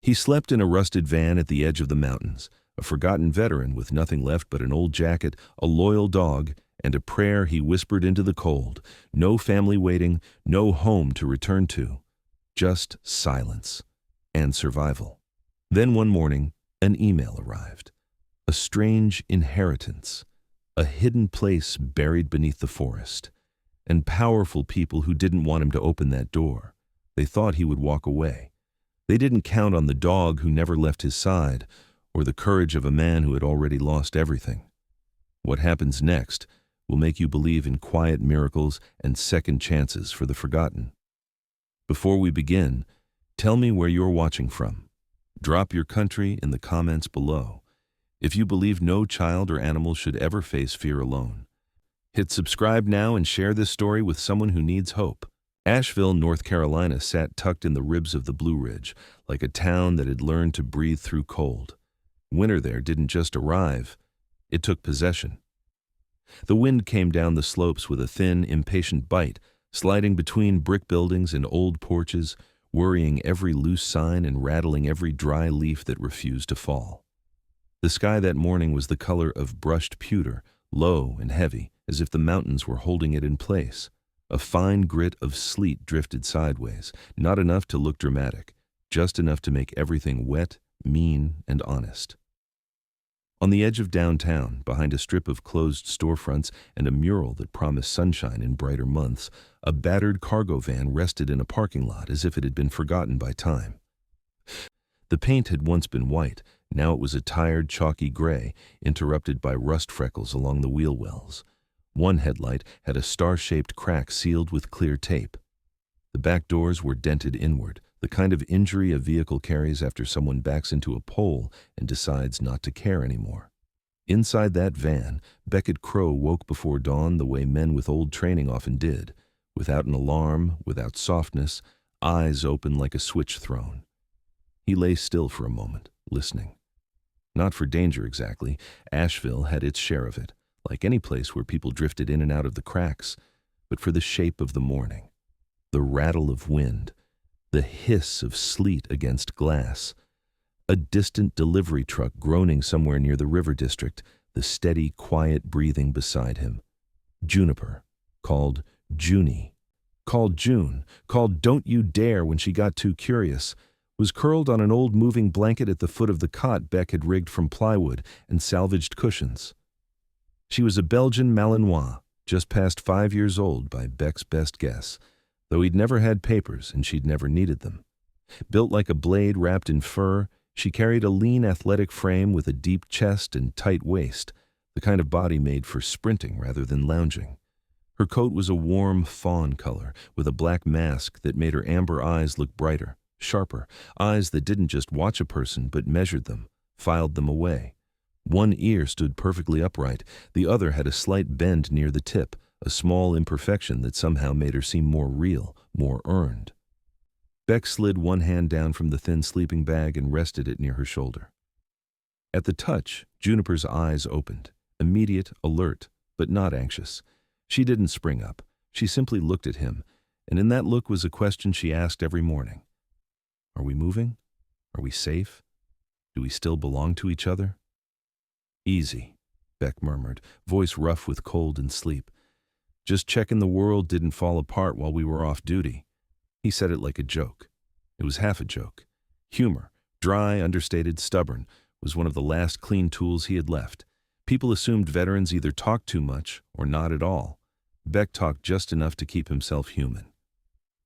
He slept in a rusted van at the edge of the mountains, a forgotten veteran with nothing left but an old jacket, a loyal dog, and a prayer he whispered into the cold. No family waiting, no home to return to. Just silence and survival. Then one morning, an email arrived. A strange inheritance, a hidden place buried beneath the forest, and powerful people who didn't want him to open that door. They thought he would walk away. They didn't count on the dog who never left his side, or the courage of a man who had already lost everything. What happens next will make you believe in quiet miracles and second chances for the forgotten. Before we begin, tell me where you're watching from. Drop your country in the comments below. If you believe no child or animal should ever face fear alone. Hit subscribe now and share this story with someone who needs hope. Asheville, North Carolina sat tucked in the ribs of the Blue Ridge, like a town that had learned to breathe through cold. Winter there didn't just arrive, it took possession. The wind came down the slopes with a thin, impatient bite, sliding between brick buildings and old porches, worrying every loose sign and rattling every dry leaf that refused to fall. The sky that morning was the color of brushed pewter, low and heavy, as if the mountains were holding it in place. A fine grit of sleet drifted sideways, not enough to look dramatic, just enough to make everything wet, mean, and honest. On the edge of downtown, behind a strip of closed storefronts and a mural that promised sunshine in brighter months, a battered cargo van rested in a parking lot as if it had been forgotten by time. The paint had once been white, now it was a tired, chalky gray, interrupted by rust freckles along the wheel wells. One headlight had a star-shaped crack sealed with clear tape. The back doors were dented inward, the kind of injury a vehicle carries after someone backs into a pole and decides not to care anymore. Inside that van, Beckett Crow woke before dawn the way men with old training often did, without an alarm, without softness, eyes open like a switch thrown. He lay still for a moment, listening. Not for danger exactly. Asheville had its share of it, like any place where people drifted in and out of the cracks, but for the shape of the morning, the rattle of wind, the hiss of sleet against glass, a distant delivery truck groaning somewhere near the river district, the steady, quiet breathing beside him. Juniper, called Junie, called June, called Don't You Dare when she got too curious, was curled on an old moving blanket at the foot of the cot Beck had rigged from plywood and salvaged cushions. She was a Belgian Malinois, just past 5 years old by Beck's best guess, though he'd never had papers and she'd never needed them. Built like a blade wrapped in fur, she carried a lean athletic frame with a deep chest and tight waist, the kind of body made for sprinting rather than lounging. Her coat was a warm fawn color, with a black mask that made her amber eyes look brighter, sharper, eyes that didn't just watch a person but measured them, filed them away. One ear stood perfectly upright, the other had a slight bend near the tip, a small imperfection that somehow made her seem more real, more earned. Beck slid one hand down from the thin sleeping bag and rested it near her shoulder. At the touch, Juniper's eyes opened, immediate, alert, but not anxious. She didn't spring up. She simply looked at him, and in that look was a question she asked every morning. Are we moving? Are we safe? Do we still belong to each other? Easy, Beck murmured, voice rough with cold and sleep. Just checking the world didn't fall apart while we were off duty. He said it like a joke. It was half a joke. Humor, dry, understated, stubborn, was one of the last clean tools he had left. People assumed veterans either talked too much or not at all. Beck talked just enough to keep himself human.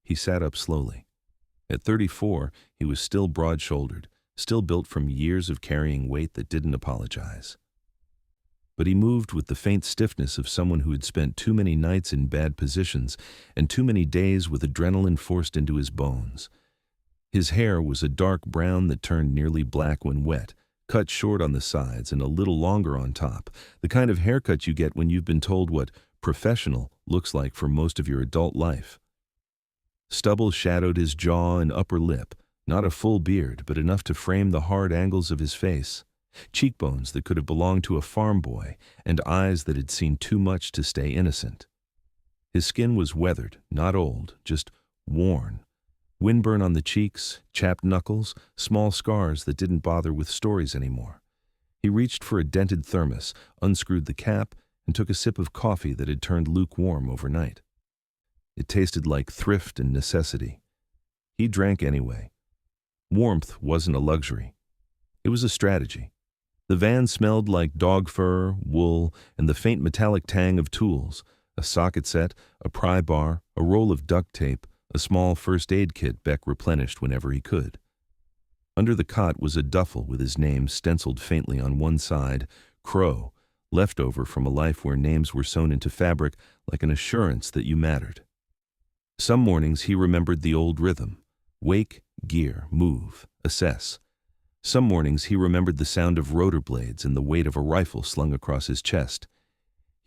He sat up slowly. At 34, he was still broad-shouldered, still built from years of carrying weight that didn't apologize. But he moved with the faint stiffness of someone who had spent too many nights in bad positions and too many days with adrenaline forced into his bones. His hair was a dark brown that turned nearly black when wet, cut short on the sides and a little longer on top, the kind of haircut you get when you've been told what professional looks like for most of your adult life. Stubble shadowed his jaw and upper lip, not a full beard, but enough to frame the hard angles of his face. Cheekbones that could have belonged to a farm boy, and eyes that had seen too much to stay innocent. His skin was weathered, not old, just worn. Windburn on the cheeks, chapped knuckles, small scars that didn't bother with stories anymore. He reached for a dented thermos, unscrewed the cap, and took a sip of coffee that had turned lukewarm overnight. It tasted like thrift and necessity. He drank anyway. Warmth wasn't a luxury. It was a strategy. The van smelled like dog fur, wool, and the faint metallic tang of tools, a socket set, a pry bar, a roll of duct tape, a small first aid kit Beck replenished whenever he could. Under the cot was a duffel with his name stenciled faintly on one side, Crow, leftover from a life where names were sewn into fabric like an assurance that you mattered. Some mornings he remembered the old rhythm: wake, gear, move, assess. Some mornings he remembered the sound of rotor blades and the weight of a rifle slung across his chest.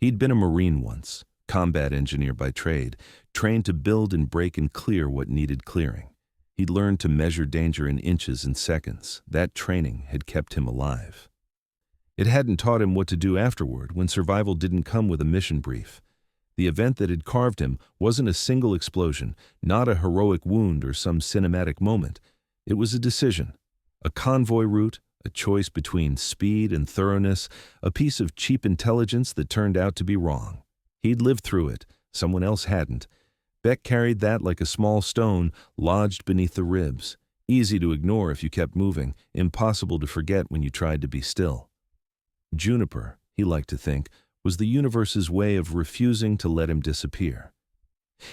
He'd been a Marine once, combat engineer by trade, trained to build and break and clear what needed clearing. He'd learned to measure danger in inches and seconds. That training had kept him alive. It hadn't taught him what to do afterward when survival didn't come with a mission brief. The event that had carved him wasn't a single explosion, not a heroic wound or some cinematic moment. It was a decision, a convoy route, a choice between speed and thoroughness, a piece of cheap intelligence that turned out to be wrong. He'd lived through it. Someone else hadn't. Beck carried that like a small stone lodged beneath the ribs. Easy to ignore if you kept moving, impossible to forget when you tried to be still. Juniper, he liked to think, was the universe's way of refusing to let him disappear.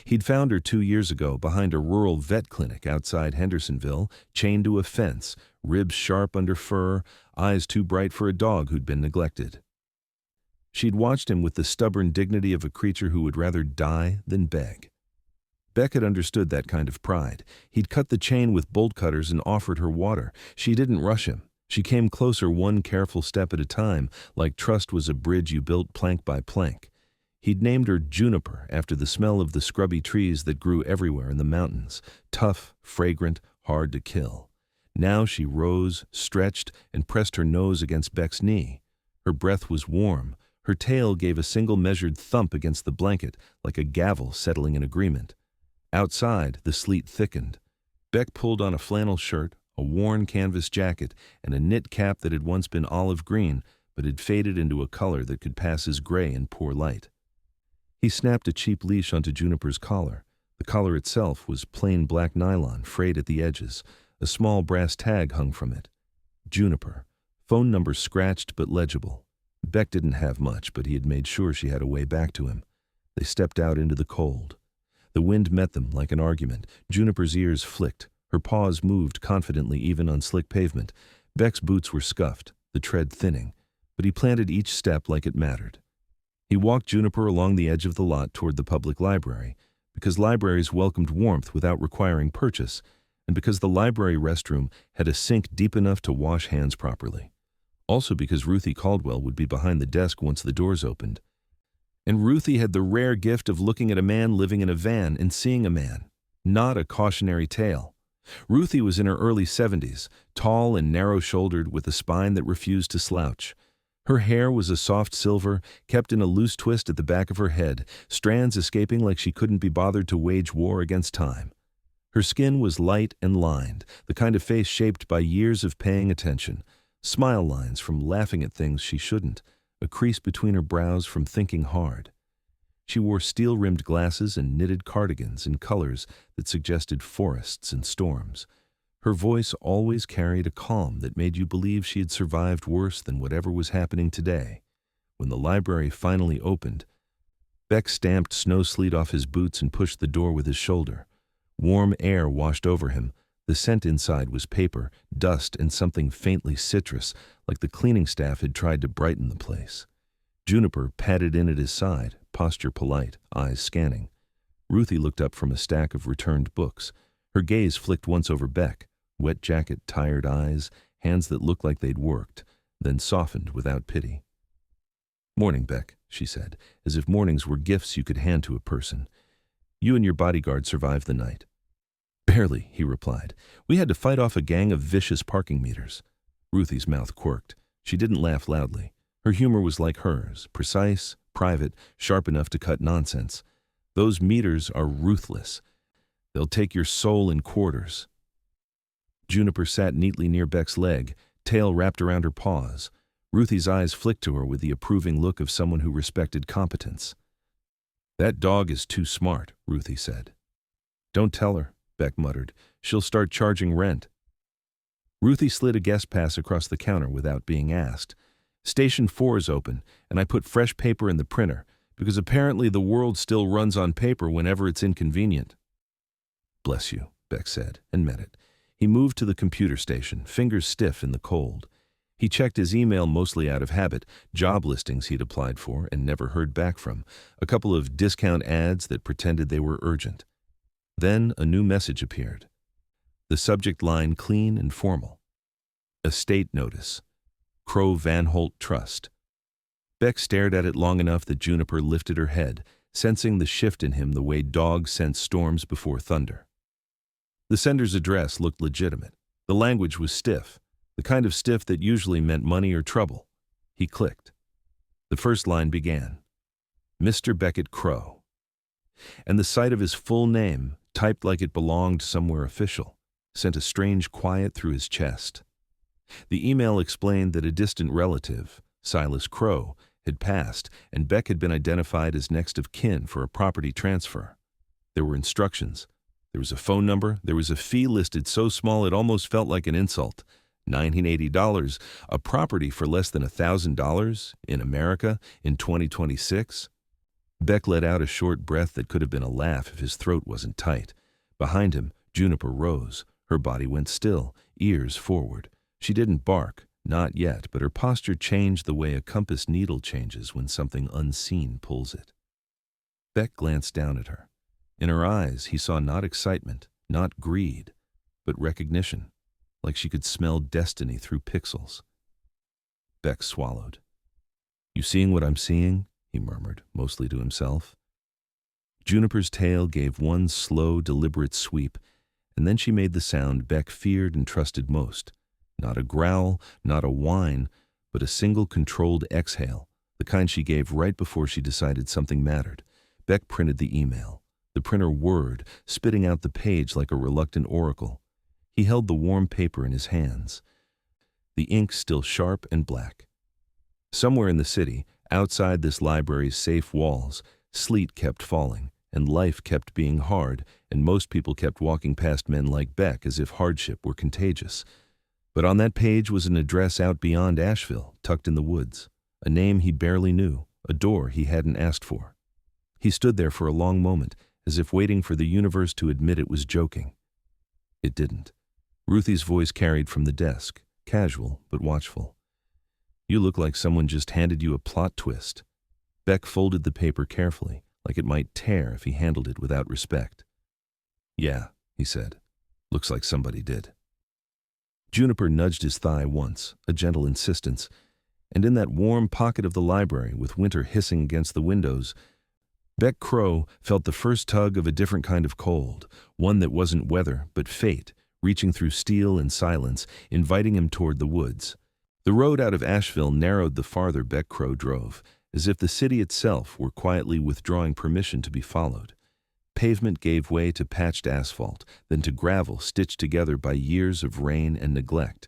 He'd found her 2 years ago behind a rural vet clinic outside Hendersonville, chained to a fence, ribs sharp under fur, eyes too bright for a dog who'd been neglected. She'd watched him with the stubborn dignity of a creature who would rather die than beg. Beck had understood that kind of pride. He'd cut the chain with bolt cutters and offered her water. She didn't rush him. She came closer one careful step at a time, like trust was a bridge you built plank by plank. He'd named her Juniper after the smell of the scrubby trees that grew everywhere in the mountains, tough, fragrant, hard to kill. Now she rose, stretched, and pressed her nose against Beck's knee. Her breath was warm. Her tail gave a single measured thump against the blanket, like a gavel settling an agreement. Outside, the sleet thickened. Beck pulled on a flannel shirt, a worn canvas jacket, and a knit cap that had once been olive green, but had faded into a color that could pass as gray in poor light. He snapped a cheap leash onto Juniper's collar. The collar itself was plain black nylon, frayed at the edges. A small brass tag hung from it. Juniper. Phone number scratched but legible. Beck didn't have much, but he had made sure she had a way back to him. They stepped out into the cold. The wind met them like an argument. Juniper's ears flicked. Her paws moved confidently even on slick pavement. Beck's boots were scuffed, the tread thinning, but he planted each step like it mattered. He walked Juniper along the edge of the lot toward the public library, because libraries welcomed warmth without requiring purchase, and because the library restroom had a sink deep enough to wash hands properly. Also because Ruthie Caldwell would be behind the desk once the doors opened. And Ruthie had the rare gift of looking at a man living in a van and seeing a man, not a cautionary tale. Ruthie was in her early 70s, tall and narrow-shouldered with a spine that refused to slouch. Her hair was a soft silver, kept in a loose twist at the back of her head, strands escaping like she couldn't be bothered to wage war against time. Her skin was light and lined, the kind of face shaped by years of paying attention, smile lines from laughing at things she shouldn't, a crease between her brows from thinking hard. She wore steel-rimmed glasses and knitted cardigans in colors that suggested forests and storms. Her voice always carried a calm that made you believe she had survived worse than whatever was happening today. When the library finally opened, Beck stamped snow-sleet off his boots and pushed the door with his shoulder. Warm air washed over him. The scent inside was paper, dust, and something faintly citrus, like the cleaning staff had tried to brighten the place. Juniper padded in at his side, posture polite, eyes scanning. Ruthie looked up from a stack of returned books. Her gaze flicked once over Beck, wet jacket, tired eyes, hands that looked like they'd worked, then softened without pity. "Morning, Beck," she said, as if mornings were gifts you could hand to a person. "You and your bodyguard survived the night." "Barely," he replied. "We had to fight off a gang of vicious parking meters." Ruthie's mouth quirked. She didn't laugh loudly. Her humor was like hers, precise, private, sharp enough to cut nonsense. "Those meters are ruthless. They'll take your soul in quarters. Juniper sat neatly near Beck's leg, tail wrapped around her paws. Ruthie's eyes flicked to her with the approving look of someone who respected competence. "That dog is too smart," Ruthie said. "Don't tell her," Beck muttered. "She'll start charging rent." Ruthie slid a guest pass across the counter without being asked. "Station 4 is open, and I put fresh paper in the printer, because apparently the world still runs on paper whenever it's inconvenient." "Bless you," Beck said, and meant it. He moved to the computer station, fingers stiff in the cold. He checked his email mostly out of habit, job listings he'd applied for and never heard back from, a couple of discount ads that pretended they were urgent. Then a new message appeared. The subject line clean and formal. Estate notice. Crow Van Holt Trust. Beck stared at it long enough that Juniper lifted her head, sensing the shift in him the way dogs sense storms before thunder. The sender's address looked legitimate. The language was stiff, the kind of stiff that usually meant money or trouble. He clicked. The first line began, "Mr. Beckett Crow." And the sight of his full name, typed like it belonged somewhere official, sent a strange quiet through his chest. The email explained that a distant relative, Silas Crow, had passed, and Beck had been identified as next of kin for a property transfer. There were instructions. There was a phone number. There was a fee listed so small it almost felt like an insult. $980, a property for less than $1,000 in America in 2026? Beck let out a short breath that could have been a laugh if his throat wasn't tight. Behind him, Juniper rose. Her body went still, ears forward. She didn't bark, not yet, but her posture changed the way a compass needle changes when something unseen pulls it. Beck glanced down at her. In her eyes, he saw not excitement, not greed, but recognition, like she could smell destiny through pixels. Beck swallowed. "You seeing what I'm seeing?" he murmured, mostly to himself. Juniper's tail gave one slow, deliberate sweep, and then she made the sound Beck feared and trusted most. Not a growl, not a whine, but a single controlled exhale, the kind she gave right before she decided something mattered. Beck printed the email. The printer whirred, spitting out the page like a reluctant oracle. He held the warm paper in his hands, the ink still sharp and black. Somewhere in the city, outside this library's safe walls, sleet kept falling, and life kept being hard, and most people kept walking past men like Beck as if hardship were contagious. But on that page was an address out beyond Asheville, tucked in the woods, a name he barely knew, a door he hadn't asked for. He stood there for a long moment, as if waiting for the universe to admit it was joking. It didn't. Ruthie's voice carried from the desk, casual but watchful. "You look like someone just handed you a plot twist." Beck folded the paper carefully, like it might tear if he handled it without respect. "Yeah," he said. "Looks like somebody did." Juniper nudged his thigh once, a gentle insistence, and in that warm pocket of the library with winter hissing against the windows, Beck Crow felt the first tug of a different kind of cold, one that wasn't weather but fate, reaching through steel and silence, inviting him toward the woods. The road out of Asheville narrowed the farther Beck Crow drove, as if the city itself were quietly withdrawing permission to be followed. Pavement gave way to patched asphalt, then to gravel stitched together by years of rain and neglect.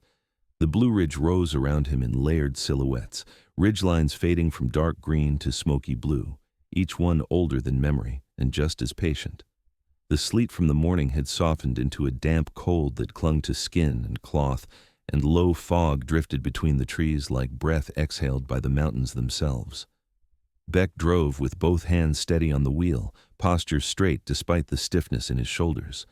The Blue Ridge rose around him in layered silhouettes, ridgelines fading from dark green to smoky blue, each one older than memory and just as patient. The sleet from the morning had softened into a damp cold that clung to skin and cloth, and low fog drifted between the trees like breath exhaled by the mountains themselves. Beck drove with both hands steady on the wheel, posture straight despite the stiffness in his shoulders.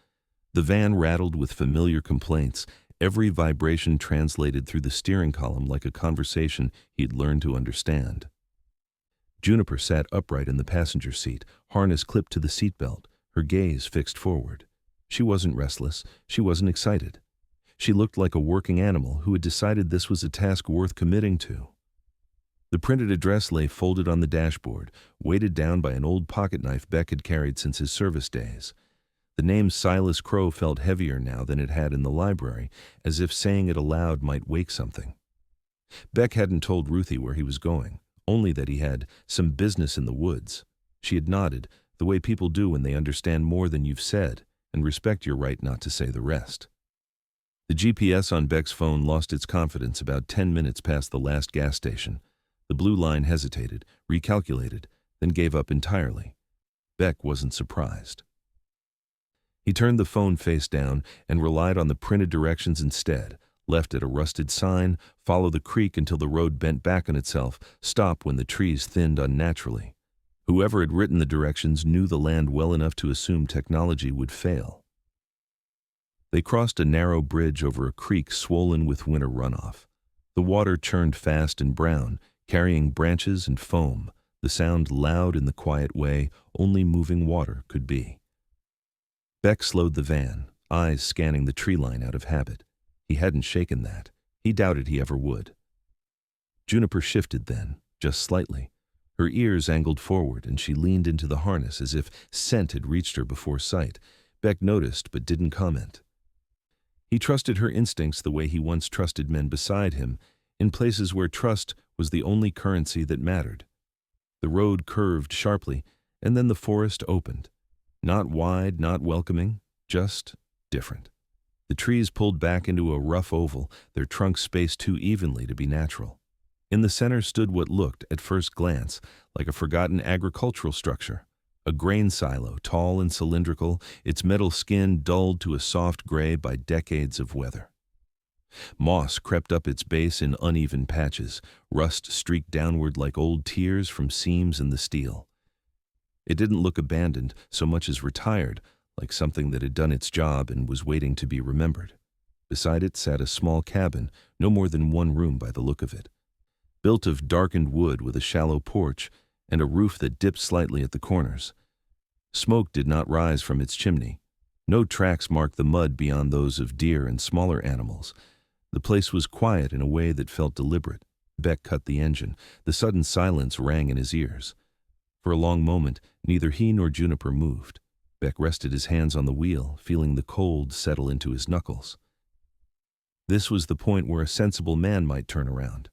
The van rattled with familiar complaints, every vibration translated through the steering column like a conversation he'd learned to understand. Juniper sat upright in the passenger seat, harness clipped to the seatbelt, her gaze fixed forward. She wasn't restless, she wasn't excited. She looked like a working animal who had decided this was a task worth committing to. The printed address lay folded on the dashboard, weighted down by an old pocketknife Beck had carried since his service days. The name Silas Crow felt heavier now than it had in the library, as if saying it aloud might wake something. Beck hadn't told Ruthie where he was going, only that he had some business in the woods. She had nodded, the way people do when they understand more than you've said, and respect your right not to say the rest. The GPS on Beck's phone lost its confidence about 10 minutes past the last gas station. The blue line hesitated, recalculated, then gave up entirely. Beck wasn't surprised. He turned the phone face down and relied on the printed directions instead. Left at a rusted sign, follow the creek until the road bent back on itself, stop when the trees thinned unnaturally. Whoever had written the directions knew the land well enough to assume technology would fail. They crossed a narrow bridge over a creek swollen with winter runoff. The water churned fast and brown, carrying branches and foam, the sound loud in the quiet way only moving water could be. Beck slowed the van, eyes scanning the tree line out of habit. He hadn't shaken that. He doubted he ever would. Juniper shifted then, just slightly. Her ears angled forward, and she leaned into the harness as if scent had reached her before sight. Beck noticed but didn't comment. He trusted her instincts the way he once trusted men beside him, in places where trust was the only currency that mattered. The road curved sharply, and then the forest opened. Not wide, not welcoming, just different. The trees pulled back into a rough oval, their trunks spaced too evenly to be natural. In the center stood what looked, at first glance, like a forgotten agricultural structure. A grain silo, tall and cylindrical, its metal skin dulled to a soft gray by decades of weather. Moss crept up its base in uneven patches, rust streaked downward like old tears from seams in the steel. It didn't look abandoned so much as retired, like something that had done its job and was waiting to be remembered. Beside it sat a small cabin, no more than one room by the look of it. Built of darkened wood with a shallow porch and a roof that dipped slightly at the corners. Smoke did not rise from its chimney. No tracks marked the mud beyond those of deer and smaller animals. The place was quiet in a way that felt deliberate. Beck cut the engine. The sudden silence rang in his ears. For a long moment, neither he nor Juniper moved. Beck rested his hands on the wheel, feeling the cold settle into his knuckles. This was the point where a sensible man might turn around.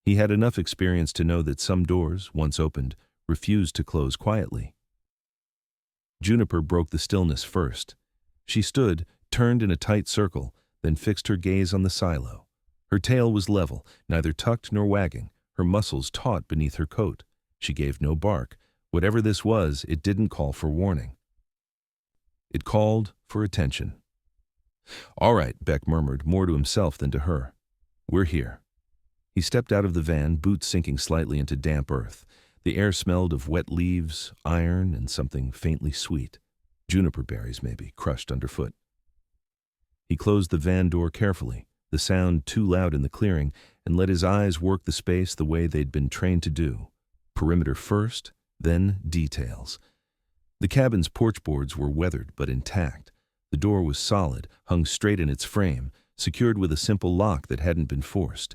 He had enough experience to know that some doors, once opened, refused to close quietly. Juniper broke the stillness first. She stood, turned in a tight circle, then fixed her gaze on the silo. Her tail was level, neither tucked nor wagging, her muscles taut beneath her coat. She gave no bark. Whatever this was, it didn't call for warning. It called for attention. "All right," Beck murmured, more to himself than to her. "We're here." He stepped out of the van, boots sinking slightly into damp earth. The air smelled of wet leaves, iron, and something faintly sweet. Juniper berries, maybe, crushed underfoot. He closed the van door carefully, the sound too loud in the clearing, and let his eyes work the space the way they'd been trained to do. Perimeter first, then details. The cabin's porch boards were weathered but intact. The door was solid, hung straight in its frame, secured with a simple lock that hadn't been forced.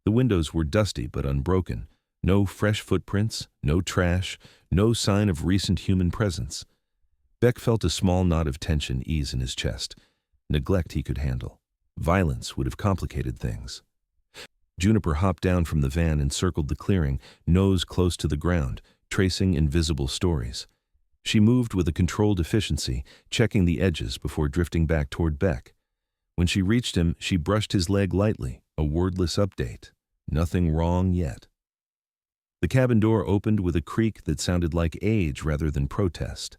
The windows were dusty but unbroken. No fresh footprints, no trash, no sign of recent human presence. Beck felt a small knot of tension ease in his chest. Neglect he could handle. Violence would have complicated things. Juniper hopped down from the van and circled the clearing, nose close to the ground, tracing invisible stories. She moved with a controlled efficiency, checking the edges before drifting back toward Beck. When she reached him, she brushed his leg lightly, a wordless update. Nothing wrong yet. The cabin door opened with a creak that sounded like age rather than protest.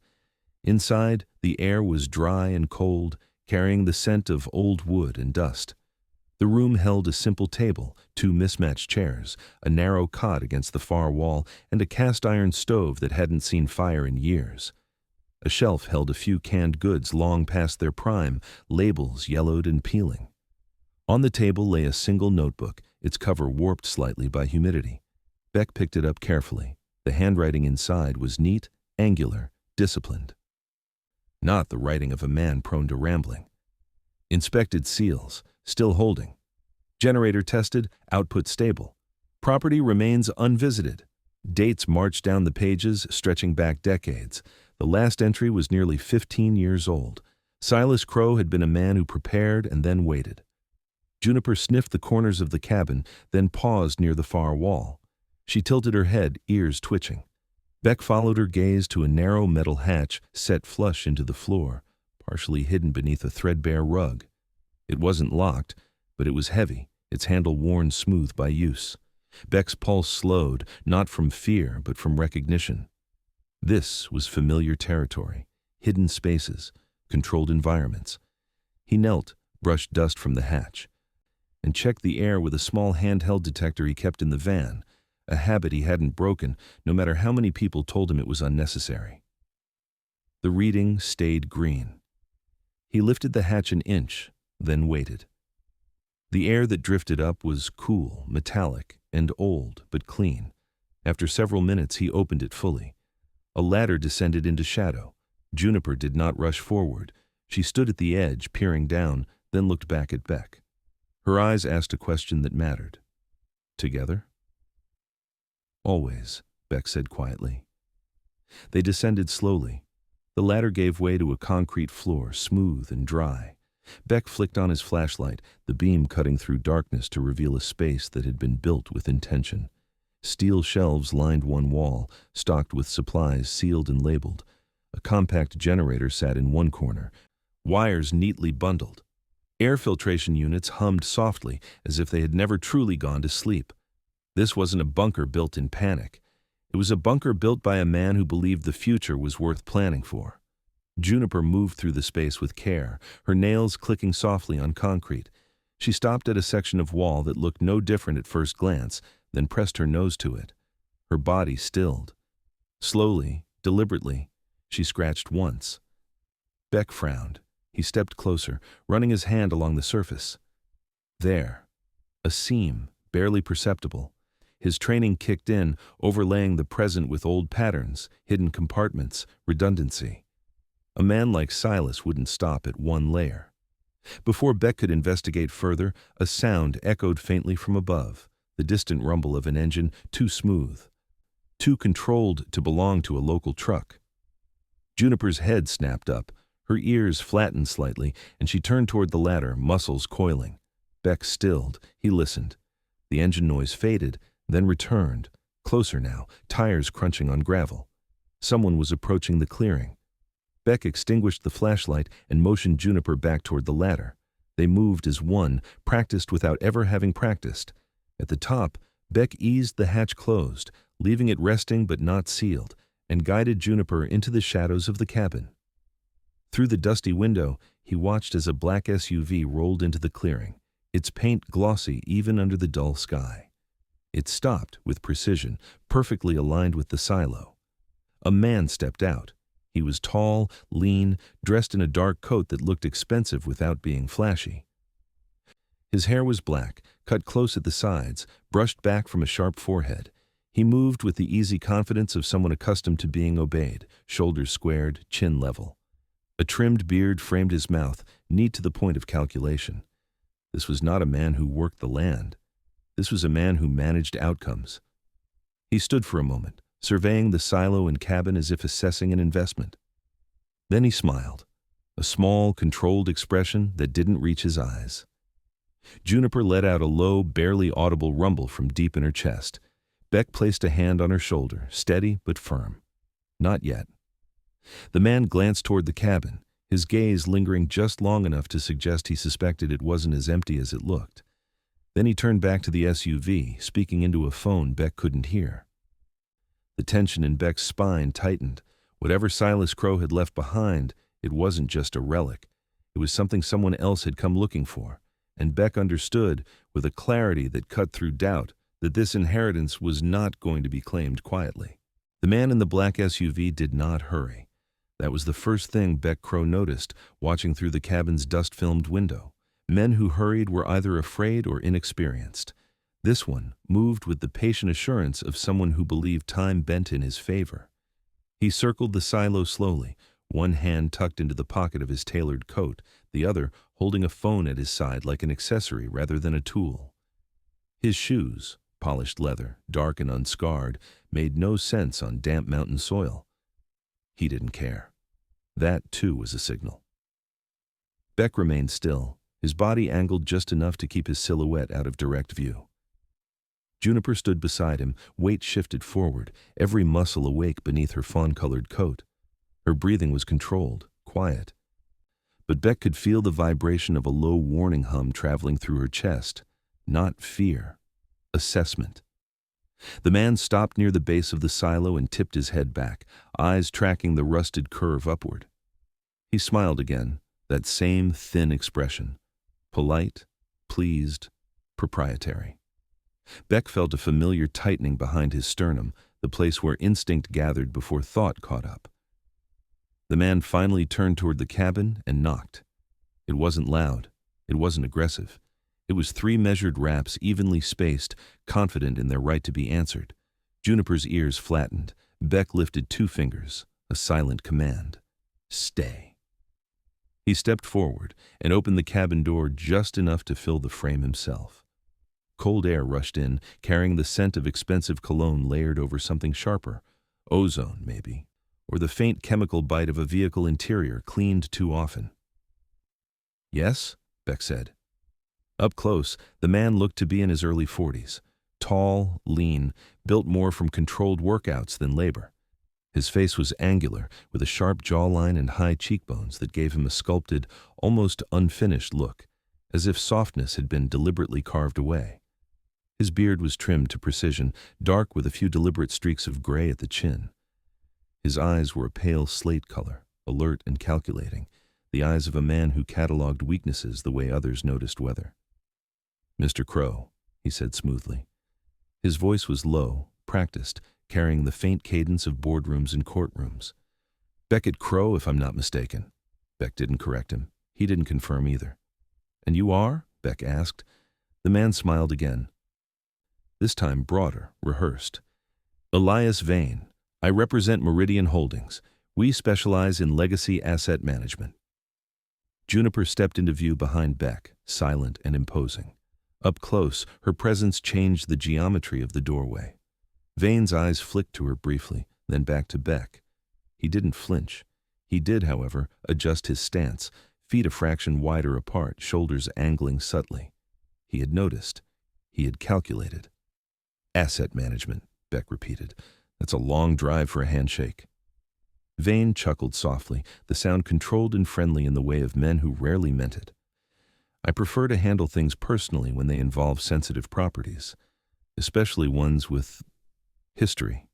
Inside, the air was dry and cold, carrying the scent of old wood and dust. The room held a simple table, two mismatched chairs, a narrow cot against the far wall, and a cast-iron stove that hadn't seen fire in years. A shelf held a few canned goods long past their prime, labels yellowed and peeling. On the table lay a single notebook, its cover warped slightly by humidity. Beck picked it up carefully. The handwriting inside was neat, angular, disciplined. Not the writing of a man prone to rambling. Inspected seals, still holding. Generator tested, output stable. Property remains unvisited. Dates marched down the pages, stretching back decades. The last entry was nearly 15 years old. Silas Crow had been a man who prepared and then waited. Juniper sniffed the corners of the cabin, then paused near the far wall. She tilted her head, ears twitching. Beck followed her gaze to a narrow metal hatch set flush into the floor. partially hidden beneath a threadbare rug. It wasn't locked, but it was heavy, its handle worn smooth by use. Beck's pulse slowed, not from fear, but from recognition. This was familiar territory, hidden spaces, controlled environments. He knelt, brushed dust from the hatch, and checked the air with a small handheld detector he kept in the van, a habit he hadn't broken, no matter how many people told him it was unnecessary. The reading stayed green. He lifted the hatch an inch, then waited. The air that drifted up was cool, metallic, and old, but clean. After several minutes, he opened it fully. A ladder descended into shadow. Juniper did not rush forward. She stood at the edge, peering down, then looked back at Beck. Her eyes asked a question that mattered. Together? Always, Beck said quietly. They descended slowly. The ladder gave way to a concrete floor, smooth and dry. Beck flicked on his flashlight, the beam cutting through darkness to reveal a space that had been built with intention. Steel shelves lined one wall, stocked with supplies sealed and labeled. A compact generator sat in one corner, wires neatly bundled. Air filtration units hummed softly, as if they had never truly gone to sleep. This wasn't a bunker built in panic. It was a bunker built by a man who believed the future was worth planning for. Juniper moved through the space with care, her nails clicking softly on concrete. She stopped at a section of wall that looked no different at first glance, then pressed her nose to it. Her body stilled. Slowly, deliberately, she scratched once. Beck frowned. He stepped closer, running his hand along the surface. There, a seam, barely perceptible. His training kicked in, overlaying the present with old patterns, hidden compartments, redundancy. A man like Silas wouldn't stop at one layer. Before Beck could investigate further, a sound echoed faintly from above, the distant rumble of an engine too smooth, too controlled to belong to a local truck. Juniper's head snapped up, her ears flattened slightly, and she turned toward the ladder, muscles coiling. Beck stilled. He listened. The engine noise faded, then returned, closer now, tires crunching on gravel. Someone was approaching the clearing. Beck extinguished the flashlight and motioned Juniper back toward the ladder. They moved as one, practiced without ever having practiced. At the top, Beck eased the hatch closed, leaving it resting but not sealed, and guided Juniper into the shadows of the cabin. Through the dusty window, he watched as a black SUV rolled into the clearing, its paint glossy even under the dull sky. It stopped with precision, perfectly aligned with the silo. A man stepped out. He was tall, lean, dressed in a dark coat that looked expensive without being flashy. His hair was black, cut close at the sides, brushed back from a sharp forehead. He moved with the easy confidence of someone accustomed to being obeyed, shoulders squared, chin level. A trimmed beard framed his mouth, neat to the point of calculation. This was not a man who worked the land. This was a man who managed outcomes. He stood for a moment, surveying the silo and cabin as if assessing an investment. Then he smiled, a small, controlled expression that didn't reach his eyes. Juniper let out a low, barely audible rumble from deep in her chest. Beck placed a hand on her shoulder, steady but firm. Not yet. The man glanced toward the cabin, his gaze lingering just long enough to suggest he suspected it wasn't as empty as it looked. Then he turned back to the SUV, speaking into a phone Beck couldn't hear. The tension in Beck's spine tightened. Whatever Silas Crow had left behind, it wasn't just a relic. It was something someone else had come looking for, and Beck understood, with a clarity that cut through doubt, that this inheritance was not going to be claimed quietly. The man in the black SUV did not hurry. That was the first thing Beck Crow noticed, watching through the cabin's dust-filmed window. Men who hurried were either afraid or inexperienced. This one moved with the patient assurance of someone who believed time bent in his favor. He circled the silo slowly, one hand tucked into the pocket of his tailored coat, the other holding a phone at his side like an accessory rather than a tool. His shoes, polished leather, dark and unscarred, made no sense on damp mountain soil. He didn't care. That, too, was a signal. Beck remained still, his body angled just enough to keep his silhouette out of direct view. Juniper stood beside him, weight shifted forward, every muscle awake beneath her fawn-colored coat. Her breathing was controlled, quiet. but Beck could feel the vibration of a low warning hum traveling through her chest. Not fear. Assessment. The man stopped near the base of the silo and tipped his head back, eyes tracking the rusted curve upward. He smiled again, that same thin expression. Polite, pleased, proprietary. Beck felt a familiar tightening behind his sternum, the place where instinct gathered before thought caught up. The man finally turned toward the cabin and knocked. It wasn't loud. It wasn't aggressive. It was 3 measured raps, evenly spaced, confident in their right to be answered. Juniper's ears flattened. Beck lifted 2 fingers, a silent command. Stay. He stepped forward and opened the cabin door just enough to fill the frame himself. Cold air rushed in, carrying the scent of expensive cologne layered over something sharper. Ozone, maybe. Or the faint chemical bite of a vehicle interior cleaned too often. Yes? Beck said. Up close, the man looked to be in his early 40s. Tall, lean, built more from controlled workouts than labor. His face was angular, with a sharp jawline and high cheekbones that gave him a sculpted, almost unfinished look, as if softness had been deliberately carved away. His beard was trimmed to precision, dark with a few deliberate streaks of gray at the chin. His eyes were a pale slate color, alert and calculating, the eyes of a man who catalogued weaknesses the way others noticed weather. Mr. Crow, he said smoothly. His voice was low, practiced, carrying the faint cadence of boardrooms and courtrooms. Beckett Crow, if I'm not mistaken. Beck didn't correct him. He didn't confirm either. And you are? Beck asked. The man smiled again. This time broader, rehearsed. Elias Vane. I represent Meridian Holdings. We specialize in legacy asset management. Juniper stepped into view behind Beck, silent and imposing. Up close, her presence changed the geometry of the doorway. Vane's eyes flicked to her briefly, then back to Beck. He didn't flinch. He did, however, adjust his stance, feet a fraction wider apart, shoulders angling subtly. He had noticed. He had calculated. Asset management, Beck repeated. That's a long drive for a handshake. Vane chuckled softly, the sound controlled and friendly in the way of men who rarely meant it. I prefer to handle things personally when they involve sensitive properties, especially ones with history.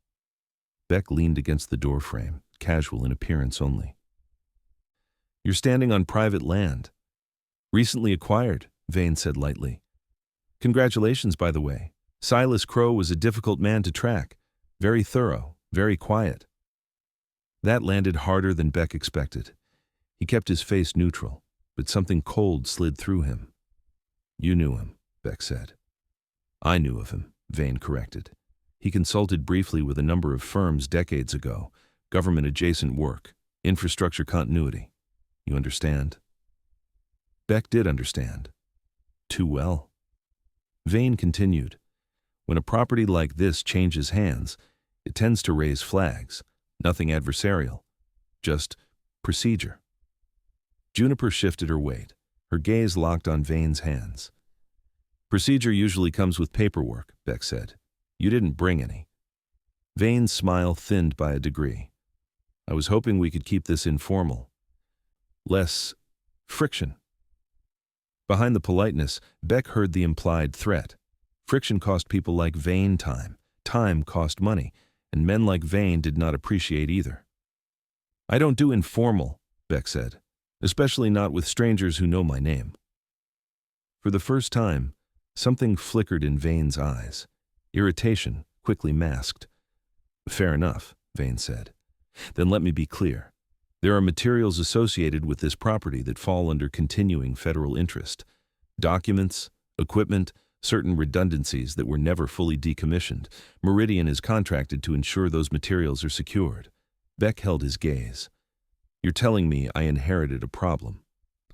Beck leaned against the doorframe, casual in appearance only. You're standing on private land. Recently acquired, Vane said lightly. Congratulations, by the way. Silas Crow was a difficult man to track. Very thorough, very quiet. That landed harder than Beck expected. He kept his face neutral, but something cold slid through him. You knew him, Beck said. I knew of him, Vane corrected. He consulted briefly with a number of firms decades ago, government-adjacent work, infrastructure continuity. You understand? Beck did understand. Too well. Vane continued. When a property like this changes hands, it tends to raise flags. Nothing adversarial. Just procedure. Juniper shifted her weight, her gaze locked on Vane's hands. Procedure usually comes with paperwork, Beck said. You didn't bring any. Vane's smile thinned by a degree. I was hoping we could keep this informal. Less friction. Behind the politeness, Beck heard the implied threat. Friction cost people like Vane time. Time cost money, and men like Vane did not appreciate either. I don't do informal, Beck said, especially not with strangers who know my name. For the first time, something flickered in Vane's eyes. Irritation, quickly masked. Fair enough, Vane said. Then let me be clear. There are materials associated with this property that fall under continuing federal interest. Documents, equipment, certain redundancies that were never fully decommissioned. Meridian is contracted to ensure those materials are secured. Beck held his gaze. You're telling me I inherited a problem.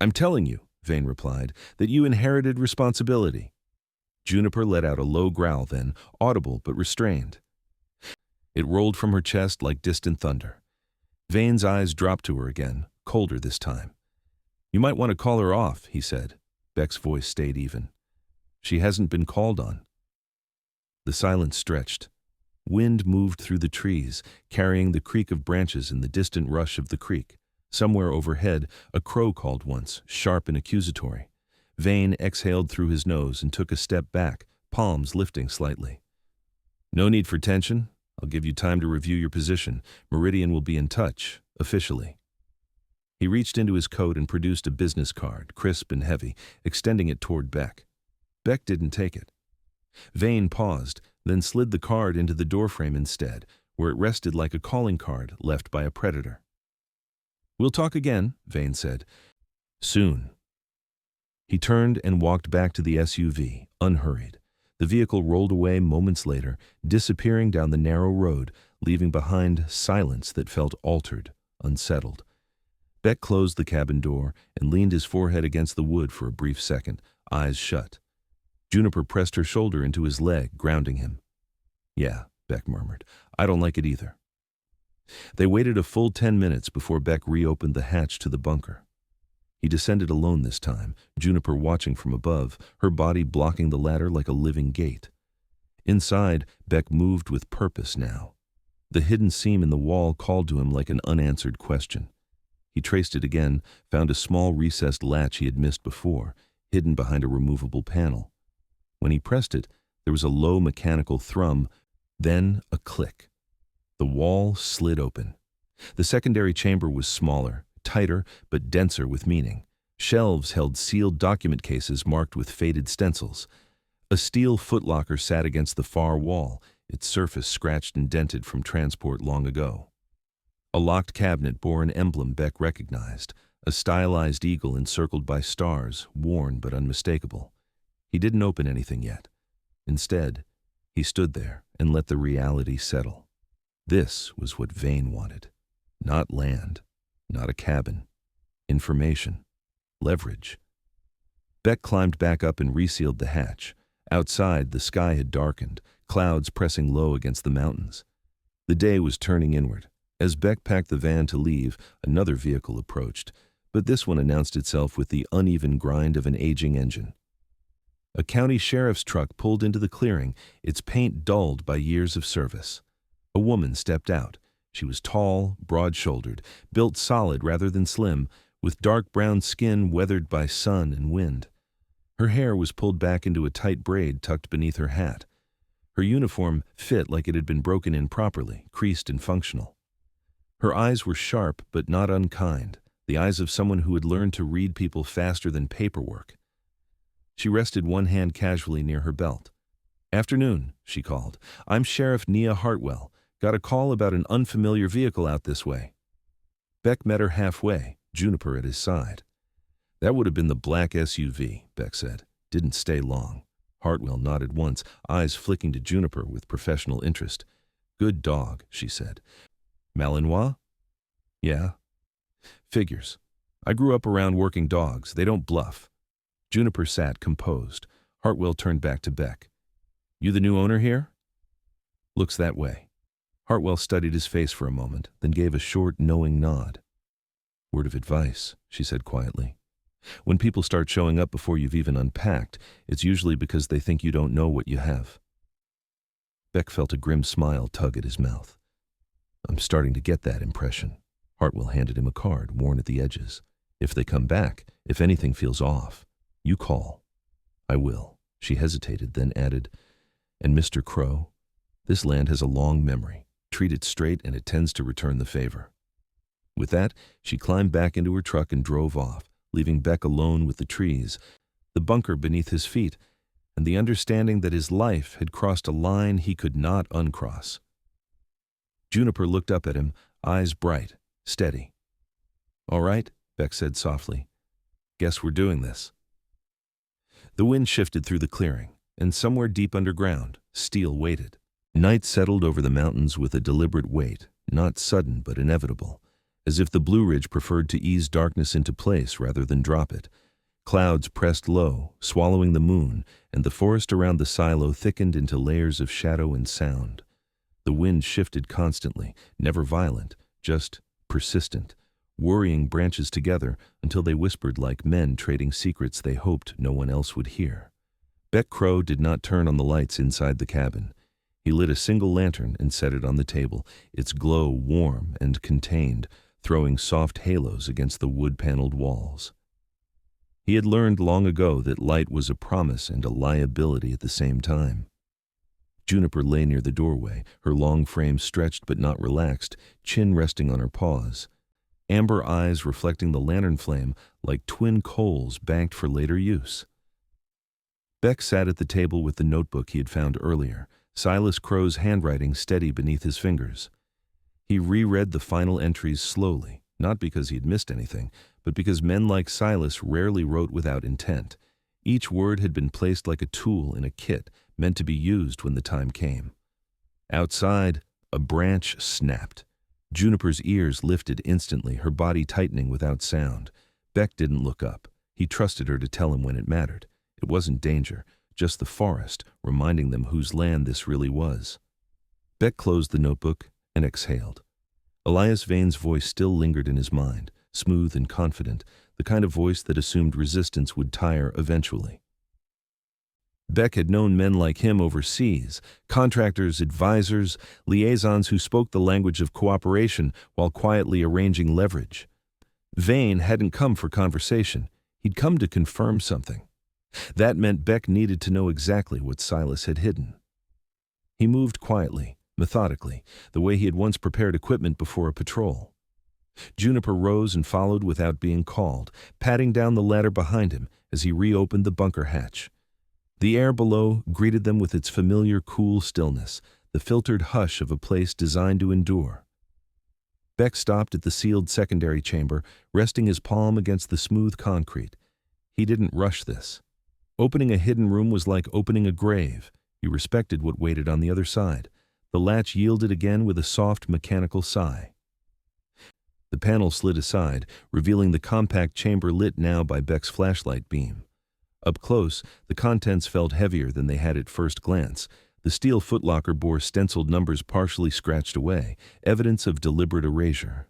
I'm telling you, Vane replied, that you inherited responsibility. Juniper let out a low growl then, audible but restrained. It rolled from her chest like distant thunder. Vane's eyes dropped to her again, colder this time. You might want to call her off, he said. Beck's voice stayed even. She hasn't been called on. The silence stretched. Wind moved through the trees, carrying the creak of branches and the distant rush of the creek. Somewhere overhead, a crow called once, sharp and accusatory. Vane exhaled through his nose and took a step back, palms lifting slightly. No need for tension. I'll give you time to review your position. Meridian will be in touch, officially. He reached into his coat and produced a business card, crisp and heavy, extending it toward Beck. Beck didn't take it. Vane paused, then slid the card into the doorframe instead, where it rested like a calling card left by a predator. We'll talk again, Vane said. Soon. He turned and walked back to the SUV, unhurried. The vehicle rolled away moments later, disappearing down the narrow road, leaving behind silence that felt altered, unsettled. Beck closed the cabin door and leaned his forehead against the wood for a brief second, eyes shut. Juniper pressed her shoulder into his leg, grounding him. Yeah, Beck murmured. I don't like it either. They waited a full 10 minutes before Beck reopened the hatch to the bunker. He descended alone this time, Juniper watching from above, her body blocking the ladder like a living gate. Inside, Beck moved with purpose now. The hidden seam in the wall called to him like an unanswered question. He traced it again, found a small recessed latch he had missed before, hidden behind a removable panel. When he pressed it, there was a low mechanical thrum, then a click. The wall slid open. The secondary chamber was smaller, tighter, but denser with meaning. Shelves held sealed document cases marked with faded stencils. A steel footlocker sat against the far wall, its surface scratched and dented from transport long ago. A locked cabinet bore an emblem Beck recognized, a stylized eagle encircled by stars, worn but unmistakable. He didn't open anything yet. Instead, he stood there and let the reality settle. This was what Vane wanted. Not land, not a cabin. Information. Leverage. Beck climbed back up and resealed the hatch. Outside, the sky had darkened, clouds pressing low against the mountains. The day was turning inward. As Beck packed the van to leave, another vehicle approached, but this one announced itself with the uneven grind of an aging engine. A county sheriff's truck pulled into the clearing, its paint dulled by years of service. A woman stepped out. She was tall, broad-shouldered, built solid rather than slim, with dark brown skin weathered by sun and wind. Her hair was pulled back into a tight braid tucked beneath her hat. Her uniform fit like it had been broken in properly, creased and functional. Her eyes were sharp but not unkind, the eyes of someone who had learned to read people faster than paperwork. She rested one hand casually near her belt. "Afternoon," she called. "I'm Sheriff Nia Hartwell. Got a call about an unfamiliar vehicle out this way." Beck met her halfway, Juniper at his side. "That would have been the black SUV," Beck said. Didn't stay long. Hartwell nodded once, eyes flicking to Juniper with professional interest. "Good dog," she said. "Malinois?" "Yeah." "Figures. I grew up around working dogs. They don't bluff." Juniper sat composed. Hartwell turned back to Beck. "You the new owner here?" "Looks that way." Hartwell studied his face for a moment, then gave a short, knowing nod. "Word of advice," she said quietly. "When people start showing up before you've even unpacked, it's usually because they think you don't know what you have." Beck felt a grim smile tug at his mouth. "I'm starting to get that impression." Hartwell handed him a card, worn at the edges. "If they come back, if anything feels off, you call." "I will." She hesitated, then added, "And Mr. Crow, this land has a long memory. Treat it straight and it tends to return the favor." With that, she climbed back into her truck and drove off, leaving Beck alone with the trees, the bunker beneath his feet, and the understanding that his life had crossed a line he could not uncross. Juniper looked up at him, eyes bright, steady. "All right," Beck said softly. "Guess we're doing this." The wind shifted through the clearing, and somewhere deep underground, steel waited. Night settled over the mountains with a deliberate weight, not sudden but inevitable, as if the Blue Ridge preferred to ease darkness into place rather than drop it. Clouds pressed low, swallowing the moon, and the forest around the silo thickened into layers of shadow and sound. The wind shifted constantly, never violent, just persistent, worrying branches together until they whispered like men trading secrets they hoped no one else would hear. Beck Crow did not turn on the lights inside the cabin. He lit a single lantern and set it on the table, its glow warm and contained, throwing soft halos against the wood-paneled walls. He had learned long ago that light was a promise and a liability at the same time. Juniper lay near the doorway, her long frame stretched but not relaxed, chin resting on her paws, amber eyes reflecting the lantern flame like twin coals banked for later use. Beck sat at the table with the notebook he had found earlier, Silas Crow's handwriting steady beneath his fingers. He reread the final entries slowly, not because he had missed anything, but because men like Silas rarely wrote without intent. Each word had been placed like a tool in a kit, meant to be used when the time came. Outside, a branch snapped. Juniper's ears lifted instantly, her body tightening without sound. Beck didn't look up. He trusted her to tell him when it mattered. It wasn't danger, just the forest, reminding them whose land this really was. Beck closed the notebook and exhaled. Elias Vane's voice still lingered in his mind, smooth and confident, the kind of voice that assumed resistance would tire eventually. Beck had known men like him overseas, contractors, advisors, liaisons who spoke the language of cooperation while quietly arranging leverage. Vane hadn't come for conversation. He'd come to confirm something. That meant Beck needed to know exactly what Silas had hidden. He moved quietly, methodically, the way he had once prepared equipment before a patrol. Juniper rose and followed without being called, patting down the ladder behind him as he reopened the bunker hatch. The air below greeted them with its familiar cool stillness, the filtered hush of a place designed to endure. Beck stopped at the sealed secondary chamber, resting his palm against the smooth concrete. He didn't rush this. Opening a hidden room was like opening a grave. He respected what waited on the other side. The latch yielded again with a soft mechanical sigh. The panel slid aside, revealing the compact chamber lit now by Beck's flashlight beam. Up close, the contents felt heavier than they had at first glance. The steel footlocker bore stenciled numbers partially scratched away, evidence of deliberate erasure.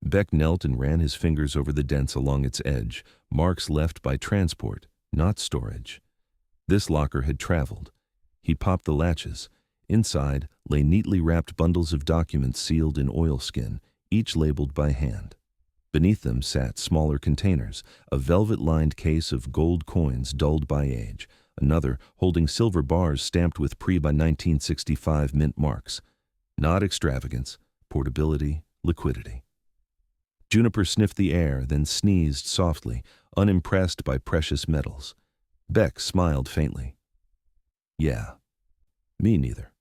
Beck knelt and ran his fingers over the dents along its edge, marks left by transport, not storage. This locker had traveled. He popped the latches. Inside lay neatly wrapped bundles of documents sealed in oilskin, each labeled by hand. Beneath them sat smaller containers, a velvet-lined case of gold coins dulled by age, another holding silver bars stamped with pre-1965 mint marks. Not extravagance, portability, liquidity. Juniper sniffed the air, then sneezed softly, unimpressed by precious metals. Beck smiled faintly. Yeah, me neither.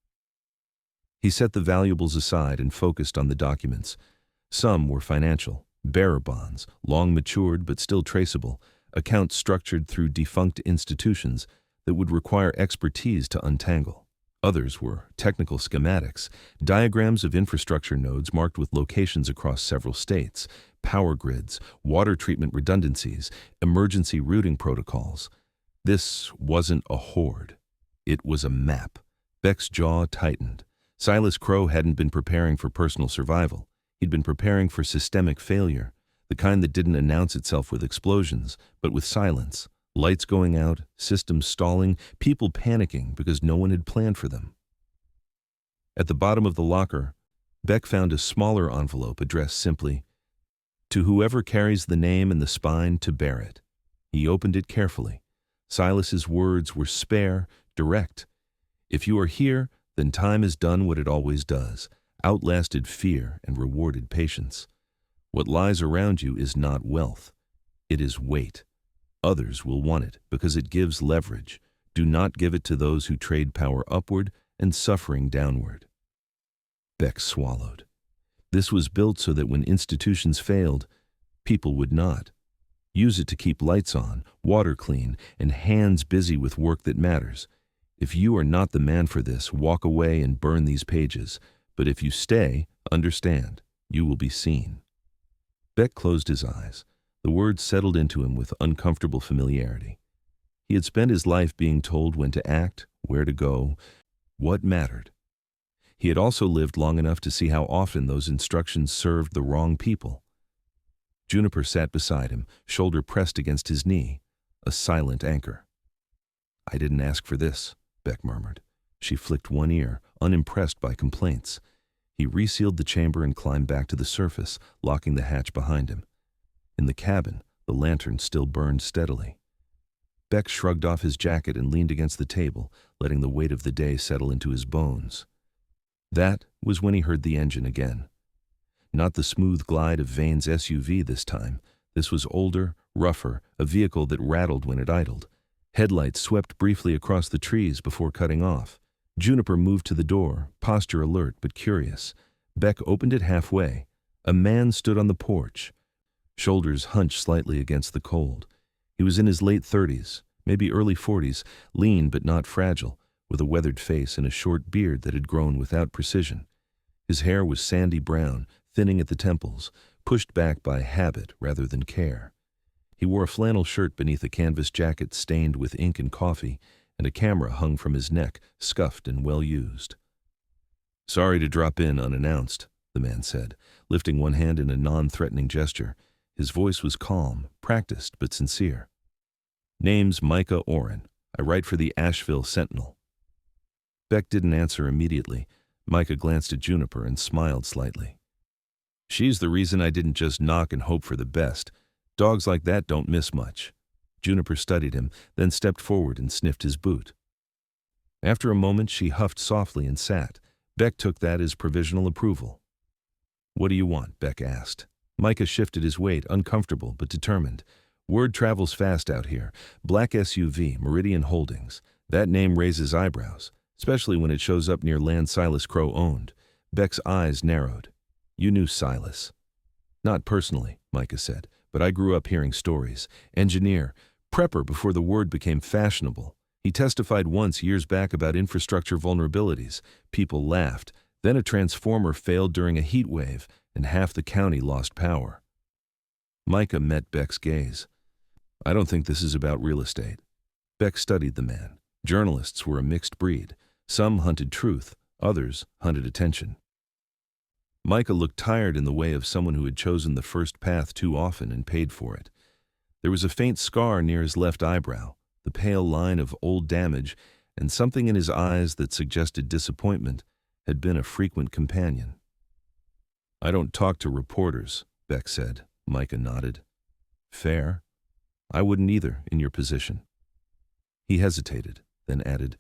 He set the valuables aside and focused on the documents. Some were financial. Bearer bonds, long matured but still traceable, accounts structured through defunct institutions that would require expertise to untangle. Others were technical schematics, diagrams of infrastructure nodes marked with locations across several states, power grids, water treatment redundancies, emergency routing protocols. This wasn't a hoard. It was a map. Beck's jaw tightened. Silas Crow hadn't been preparing for personal survival. He'd been preparing for systemic failure, the kind that didn't announce itself with explosions, but with silence, lights going out, systems stalling, people panicking because no one had planned for them. At the bottom of the locker, Beck found a smaller envelope addressed simply, "To whoever carries the name and the spine to bear it." He opened it carefully. Silas's words were spare, direct. "If you are here, then time has done what it always does. Outlasted fear and rewarded patience. What lies around you is not wealth. It is weight. Others will want it because it gives leverage. Do not give it to those who trade power upward and suffering downward." Beck swallowed. This was built so that when institutions failed, people would not. Use it to keep lights on, water clean, and hands busy with work that matters. If you are not the man for this, walk away and burn these pages. But if you stay, understand, you will be seen. Beck closed his eyes. The words settled into him with uncomfortable familiarity. He had spent his life being told when to act, where to go, what mattered. He had also lived long enough to see how often those instructions served the wrong people. Juniper sat beside him, shoulder pressed against his knee, a silent anchor. "I didn't ask for this," Beck murmured. She flicked one ear, unimpressed by complaints. He resealed the chamber and climbed back to the surface, locking the hatch behind him. In the cabin, the lantern still burned steadily. Beck shrugged off his jacket and leaned against the table, letting the weight of the day settle into his bones. That was when he heard the engine again. Not the smooth glide of Vane's SUV this time. This was older, rougher, a vehicle that rattled when it idled. Headlights swept briefly across the trees before cutting off. Juniper moved to the door, posture alert but curious. Beck opened it halfway. A man stood on the porch, shoulders hunched slightly against the cold. He was in his late 30s, maybe early 40s, lean but not fragile, with a weathered face and a short beard that had grown without precision. His hair was sandy brown, thinning at the temples, pushed back by habit rather than care. He wore a flannel shirt beneath a canvas jacket stained with ink and coffee, and a camera hung from his neck, scuffed and well-used. "Sorry to drop in unannounced," the man said, lifting one hand in a non-threatening gesture. His voice was calm, practiced but sincere. "Name's Micah Oren. I write for the Asheville Sentinel." Beck didn't answer immediately. Micah glanced at Juniper and smiled slightly. "She's the reason I didn't just knock and hope for the best. Dogs like that don't miss much." Juniper studied him, then stepped forward and sniffed his boot. After a moment, she huffed softly and sat. Beck took that as provisional approval. "What do you want?" Beck asked. Micah shifted his weight, uncomfortable but determined. "Word travels fast out here. Black SUV, Meridian Holdings. That name raises eyebrows, especially when it shows up near land Silas Crow owned." Beck's eyes narrowed. "You knew Silas?" "Not personally," Micah said, "but I grew up hearing stories. Engineer, prepper before the word became fashionable. He testified once years back about infrastructure vulnerabilities. People laughed. Then a transformer failed during a heat wave, and half the county lost power." Micah met Beck's gaze. "I don't think this is about real estate." Beck studied the man. Journalists were a mixed breed. Some hunted truth, others hunted attention. Micah looked tired in the way of someone who had chosen the first path too often and paid for it. There was a faint scar near his left eyebrow, the pale line of old damage, and something in his eyes that suggested disappointment had been a frequent companion. "I don't talk to reporters," Beck said. Micah nodded. "Fair. I wouldn't either, in your position." He hesitated, then added,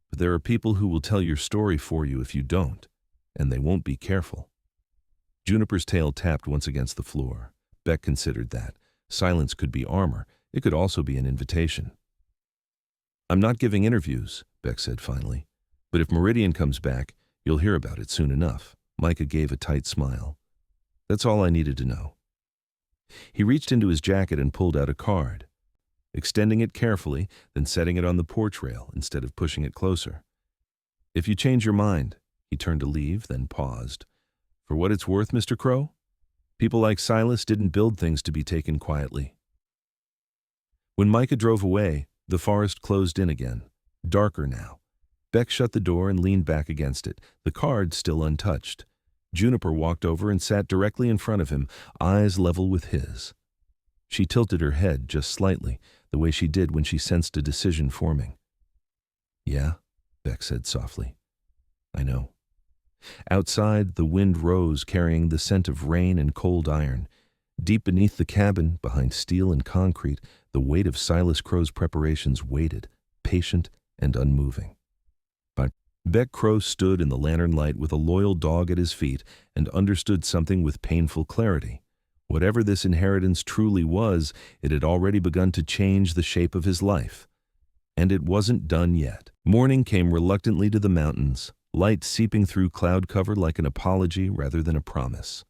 "But there are people who will tell your story for you if you don't, and they won't be careful." Juniper's tail tapped once against the floor. Beck considered that. Silence could be armor. It could also be an invitation. "I'm not giving interviews," Beck said finally. "But if Meridian comes back, you'll hear about it soon enough." Micah gave a tight smile. "That's all I needed to know." He reached into his jacket and pulled out a card, extending it carefully, then setting it on the porch rail instead of pushing it closer. "If you change your mind," he turned to leave, then paused. "For what it's worth, Mr. Crow, people like Silas didn't build things to be taken quietly." When Micah drove away, the forest closed in again, darker now. Beck shut the door and leaned back against it, the card still untouched. Juniper walked over and sat directly in front of him, eyes level with his. She tilted her head just slightly, the way she did when she sensed a decision forming. "Yeah," Beck said softly. "I know." Outside, the wind rose, carrying the scent of rain and cold iron. Deep beneath the cabin, behind steel and concrete, the weight of Silas Crow's preparations waited, patient and unmoving. But Beck Crow stood in the lantern light with a loyal dog at his feet and understood something with painful clarity. Whatever this inheritance truly was, it had already begun to change the shape of his life. And it wasn't done yet. Morning came reluctantly to the mountains, light seeping through cloud cover like an apology rather than a promise.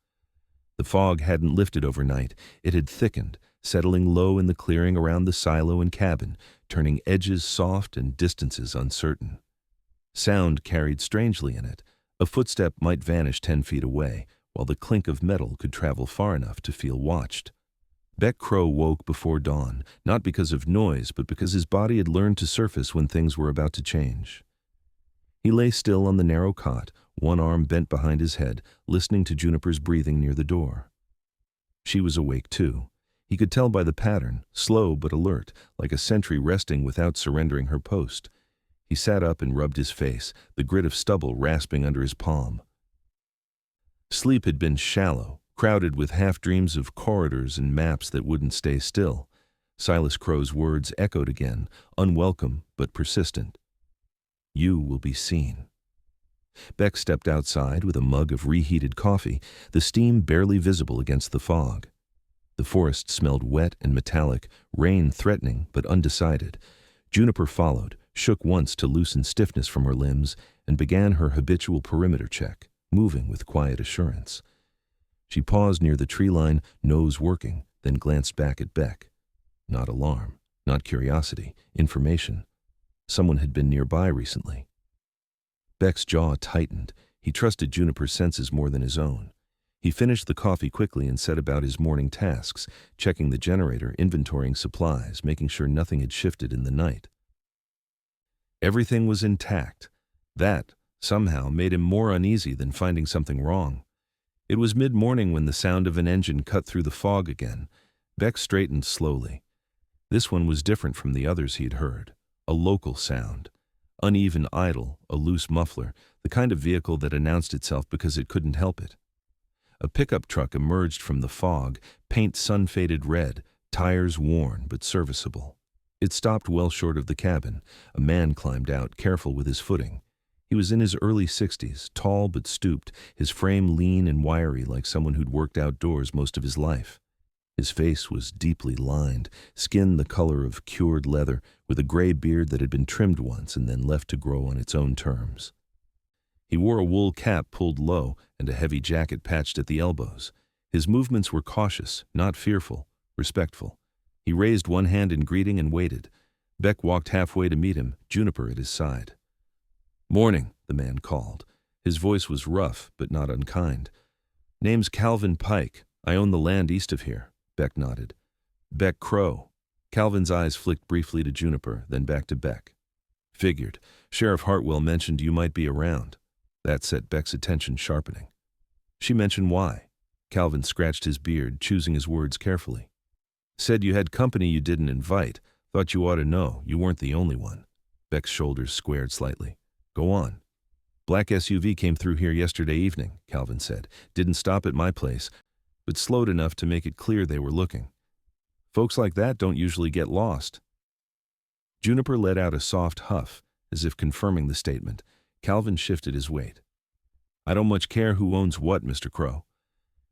The fog hadn't lifted overnight. It had thickened, settling low in the clearing around the silo and cabin, turning edges soft and distances uncertain. Sound carried strangely in it. A footstep might vanish 10 feet away, while the clink of metal could travel far enough to feel watched. Beck Crow woke before dawn, not because of noise, but because his body had learned to surface when things were about to change. He lay still on the narrow cot, one arm bent behind his head, listening to Juniper's breathing near the door. She was awake too. He could tell by the pattern, slow but alert, like a sentry resting without surrendering her post. He sat up and rubbed his face, the grit of stubble rasping under his palm. Sleep had been shallow, crowded with half-dreams of corridors and maps that wouldn't stay still. Silas Crow's words echoed again, unwelcome but persistent. You will be seen. Beck stepped outside with a mug of reheated coffee, the steam barely visible against the fog. The forest smelled wet and metallic, rain threatening but undecided. Juniper followed, shook once to loosen stiffness from her limbs, and began her habitual perimeter check, moving with quiet assurance. She paused near the tree line, nose working, then glanced back at Beck. Not alarm, not curiosity, information. Someone had been nearby recently. Beck's jaw tightened. He trusted Juniper's senses more than his own. He finished the coffee quickly and set about his morning tasks, checking the generator, inventorying supplies, making sure nothing had shifted in the night. Everything was intact. That, somehow, made him more uneasy than finding something wrong. It was mid-morning when the sound of an engine cut through the fog again. Beck straightened slowly. This one was different from the others he had heard. A local sound. Uneven idle, a loose muffler, the kind of vehicle that announced itself because it couldn't help it. A pickup truck emerged from the fog, paint sun-faded red, tires worn but serviceable. It stopped well short of the cabin. A man climbed out, careful with his footing. He was in his early 60s, tall but stooped, his frame lean and wiry like someone who'd worked outdoors most of his life. His face was deeply lined, skin the color of cured leather, with a gray beard that had been trimmed once and then left to grow on its own terms. He wore a wool cap pulled low and a heavy jacket patched at the elbows. His movements were cautious, not fearful, respectful. He raised one hand in greeting and waited. Beck walked halfway to meet him, Juniper at his side. "Morning," the man called. His voice was rough, but not unkind. "Name's Calvin Pike. I own the land east of here." Beck nodded. "Beck Crow." Calvin's eyes flicked briefly to Juniper, then back to Beck. "Figured. Sheriff Hartwell mentioned you might be around." That set Beck's attention sharpening. "She mentioned why?" Calvin scratched his beard, choosing his words carefully. "Said you had company you didn't invite. Thought you ought to know. You weren't the only one." Beck's shoulders squared slightly. "Go on." "Black SUV came through here yesterday evening," Calvin said. "Didn't stop at my place, but slowed enough to make it clear they were looking. Folks like that don't usually get lost." Juniper let out a soft huff, as if confirming the statement. Calvin shifted his weight. "I don't much care who owns what, Mr. Crow.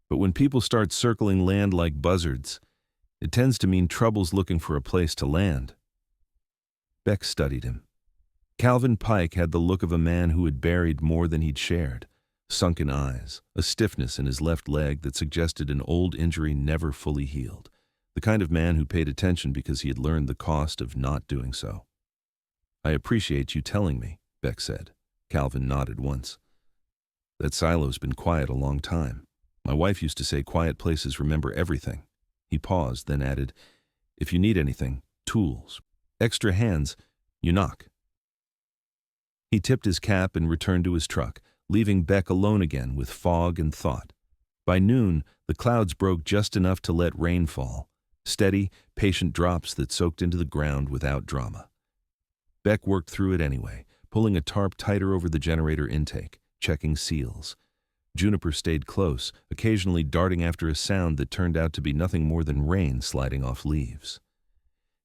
But when people start circling land like buzzards, it tends to mean trouble's looking for a place to land." Beck studied him. Calvin Pike had the look of a man who had buried more than he'd shared. Sunken eyes, a stiffness in his left leg that suggested an old injury never fully healed. The kind of man who paid attention because he had learned the cost of not doing so. "I appreciate you telling me," Beck said. Calvin nodded once. "That silo's been quiet a long time. My wife used to say quiet places remember everything." He paused, then added, "If you need anything, tools, extra hands, you knock." He tipped his cap and returned to his truck, leaving Beck alone again with fog and thought. By noon, the clouds broke just enough to let rain fall, steady, patient drops that soaked into the ground without drama. Beck worked through it anyway, pulling a tarp tighter over the generator intake, checking seals. Juniper stayed close, occasionally darting after a sound that turned out to be nothing more than rain sliding off leaves.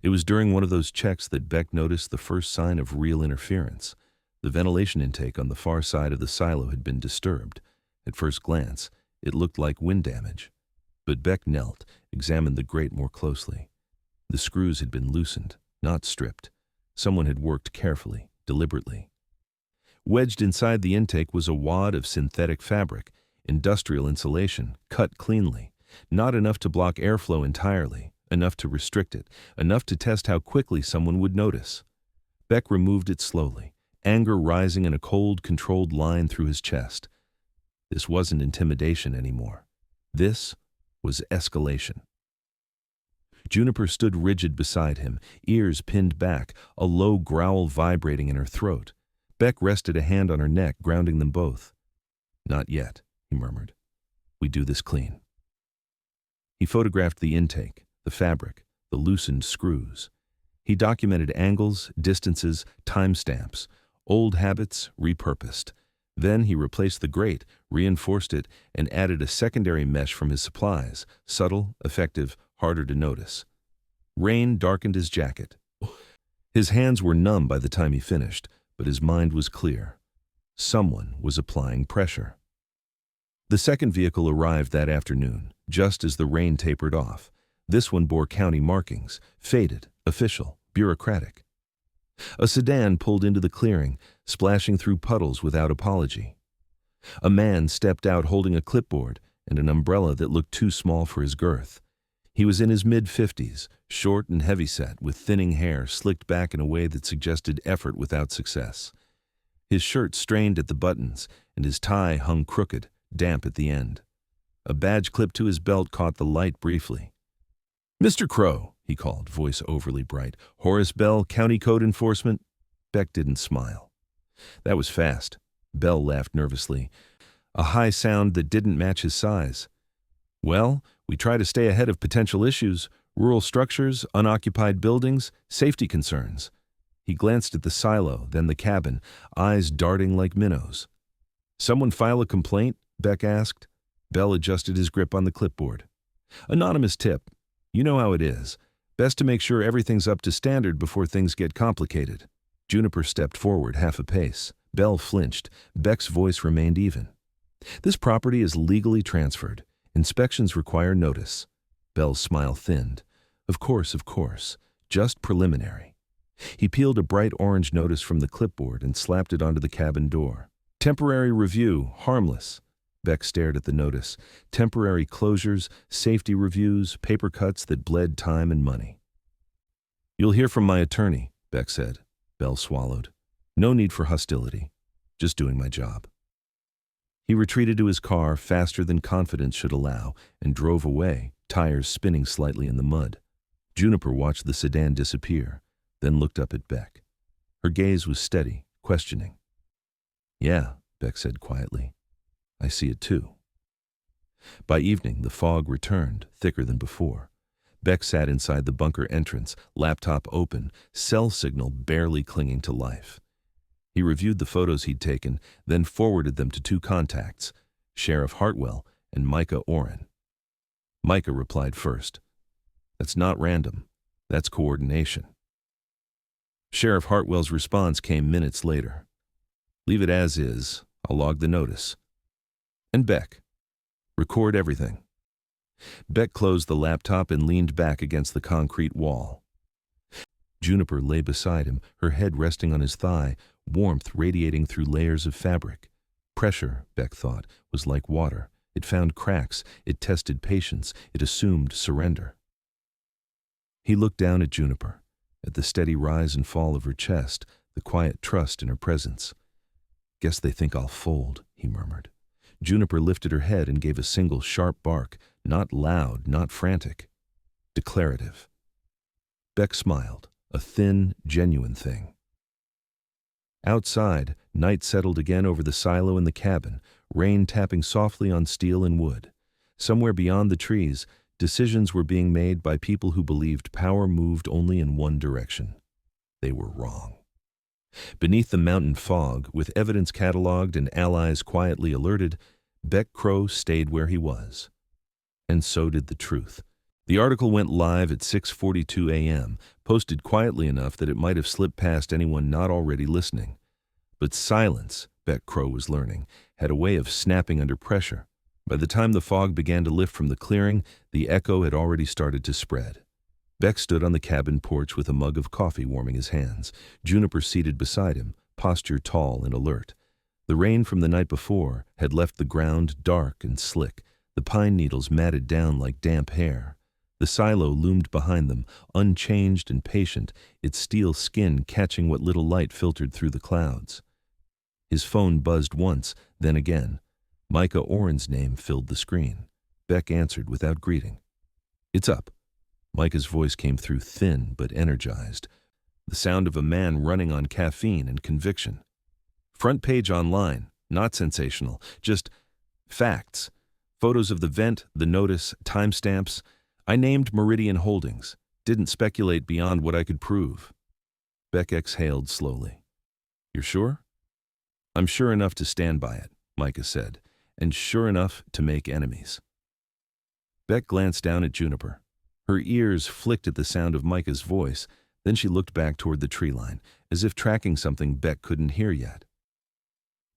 It was during one of those checks that Beck noticed the first sign of real interference. The ventilation intake on the far side of the silo had been disturbed. At first glance, it looked like wind damage. But Beck knelt, examined the grate more closely. The screws had been loosened, not stripped. Someone had worked carefully, deliberately. Wedged inside the intake was a wad of synthetic fabric, industrial insulation, cut cleanly. Not enough to block airflow entirely, enough to restrict it, enough to test how quickly someone would notice. Beck removed it slowly, anger rising in a cold, controlled line through his chest. This wasn't intimidation anymore. This was escalation. Juniper stood rigid beside him, ears pinned back, a low growl vibrating in her throat. Beck rested a hand on her neck, grounding them both. "Not yet," he murmured. "We do this clean." He photographed the intake, the fabric, the loosened screws. He documented angles, distances, timestamps, old habits repurposed. Then he replaced the grate, reinforced it, and added a secondary mesh from his supplies, subtle, effective, harder to notice. Rain darkened his jacket. His hands were numb by the time he finished, but his mind was clear. Someone was applying pressure. The second vehicle arrived that afternoon, just as the rain tapered off. This one bore county markings, faded, official, bureaucratic. A sedan pulled into the clearing, splashing through puddles without apology. A man stepped out holding a clipboard and an umbrella that looked too small for his girth. He was in his mid-50s, short and heavyset, with thinning hair slicked back in a way that suggested effort without success. His shirt strained at the buttons, and his tie hung crooked, damp at the end. A badge clipped to his belt caught the light briefly. "Mr. Crow," he called, voice overly bright. "Horace Bell, County Code Enforcement." Beck didn't smile. That was fast. Bell laughed nervously, a high sound that didn't match his size. "Well, we try to stay ahead of potential issues, rural structures, unoccupied buildings, safety concerns." He glanced at the silo, then the cabin, eyes darting like minnows. "Someone file a complaint?" Beck asked. Bell adjusted his grip on the clipboard. "Anonymous tip. You know how it is. Best to make sure everything's up to standard before things get complicated." Juniper stepped forward half a pace. Bell flinched. Beck's voice remained even. "This property is legally transferred. Inspections require notice." Bell's smile thinned. Of course. Just preliminary." He peeled a bright orange notice from the clipboard and slapped it onto the cabin door. "Temporary review, harmless." Beck stared at the notice. Temporary closures, safety reviews, paper cuts that bled time and money. "You'll hear from my attorney," Beck said. Bell swallowed. "No need for hostility. Just doing my job." He retreated to his car faster than confidence should allow and drove away, tires spinning slightly in the mud. Juniper watched the sedan disappear, then looked up at Beck. Her gaze was steady, questioning. "Yeah," Beck said quietly. "I see it too." By evening, the fog returned, thicker than before. Beck sat inside the bunker entrance, laptop open, cell signal barely clinging to life. He reviewed the photos he'd taken, then forwarded them to two contacts, Sheriff Hartwell and Micah Oren. Micah replied first. "That's not random. That's coordination." Sheriff Hartwell's response came minutes later. "Leave it as is. I'll log the notice." And Beck. "Record everything." Beck closed the laptop and leaned back against the concrete wall. Juniper lay beside him, her head resting on his thigh, warmth radiating through layers of fabric. Pressure, Beck thought, was like water. It found cracks, it tested patience, it assumed surrender. He looked down at Juniper, at the steady rise and fall of her chest, the quiet trust in her presence. "Guess they think I'll fold," he murmured. Juniper lifted her head and gave a single sharp bark, not loud, not frantic. Declarative. Beck smiled, a thin, genuine thing. Outside, night settled again over the silo and the cabin, rain tapping softly on steel and wood. Somewhere beyond the trees, decisions were being made by people who believed power moved only in one direction. They were wrong. Beneath the mountain fog, with evidence catalogued and allies quietly alerted, Beck Crow stayed where he was. And so did the truth. The article went live at 6:42 a.m., posted quietly enough that it might have slipped past anyone not already listening. But silence, Beck Crow was learning, had a way of snapping under pressure. By the time the fog began to lift from the clearing, the echo had already started to spread. Beck stood on the cabin porch with a mug of coffee warming his hands, Juniper seated beside him, posture tall and alert. The rain from the night before had left the ground dark and slick, the pine needles matted down like damp hair. The silo loomed behind them, unchanged and patient, its steel skin catching what little light filtered through the clouds. His phone buzzed once, then again. Micah Oren's name filled the screen. Beck answered without greeting. "It's up." Micah's voice came through thin but energized, the sound of a man running on caffeine and conviction. "Front page online, not sensational, just facts. Photos of the vent, the notice, timestamps. I named Meridian Holdings, didn't speculate beyond what I could prove." Beck exhaled slowly. "You're sure?" I'm sure enough to stand by it, Micah said, and sure enough to make enemies. Beck glanced down at Juniper. Her ears flicked at the sound of Micah's voice, then she looked back toward the tree line, as if tracking something Beck couldn't hear yet.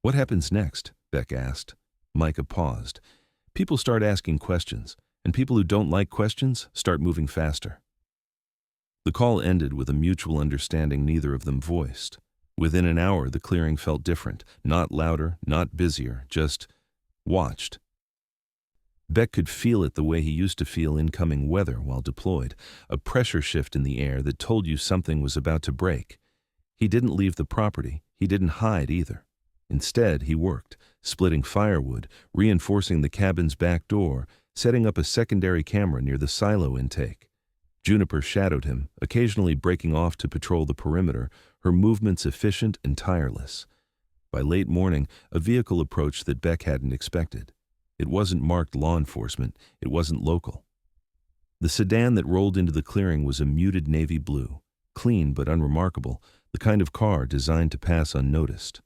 What happens next? Beck asked. Micah paused. People start asking questions, and people who don't like questions start moving faster. The call ended with a mutual understanding neither of them voiced. Within an hour, the clearing felt different, not louder, not busier, just watched. Beck could feel it the way he used to feel incoming weather while deployed, a pressure shift in the air that told you something was about to break. He didn't leave the property, he didn't hide either. Instead, he worked, splitting firewood, reinforcing the cabin's back door, setting up a secondary camera near the silo intake. Juniper shadowed him, occasionally breaking off to patrol the perimeter, her movements efficient and tireless. By late morning, a vehicle approached that Beck hadn't expected. It wasn't marked law enforcement, it wasn't local. The sedan that rolled into the clearing was a muted navy blue, clean but unremarkable, the kind of car designed to pass unnoticed.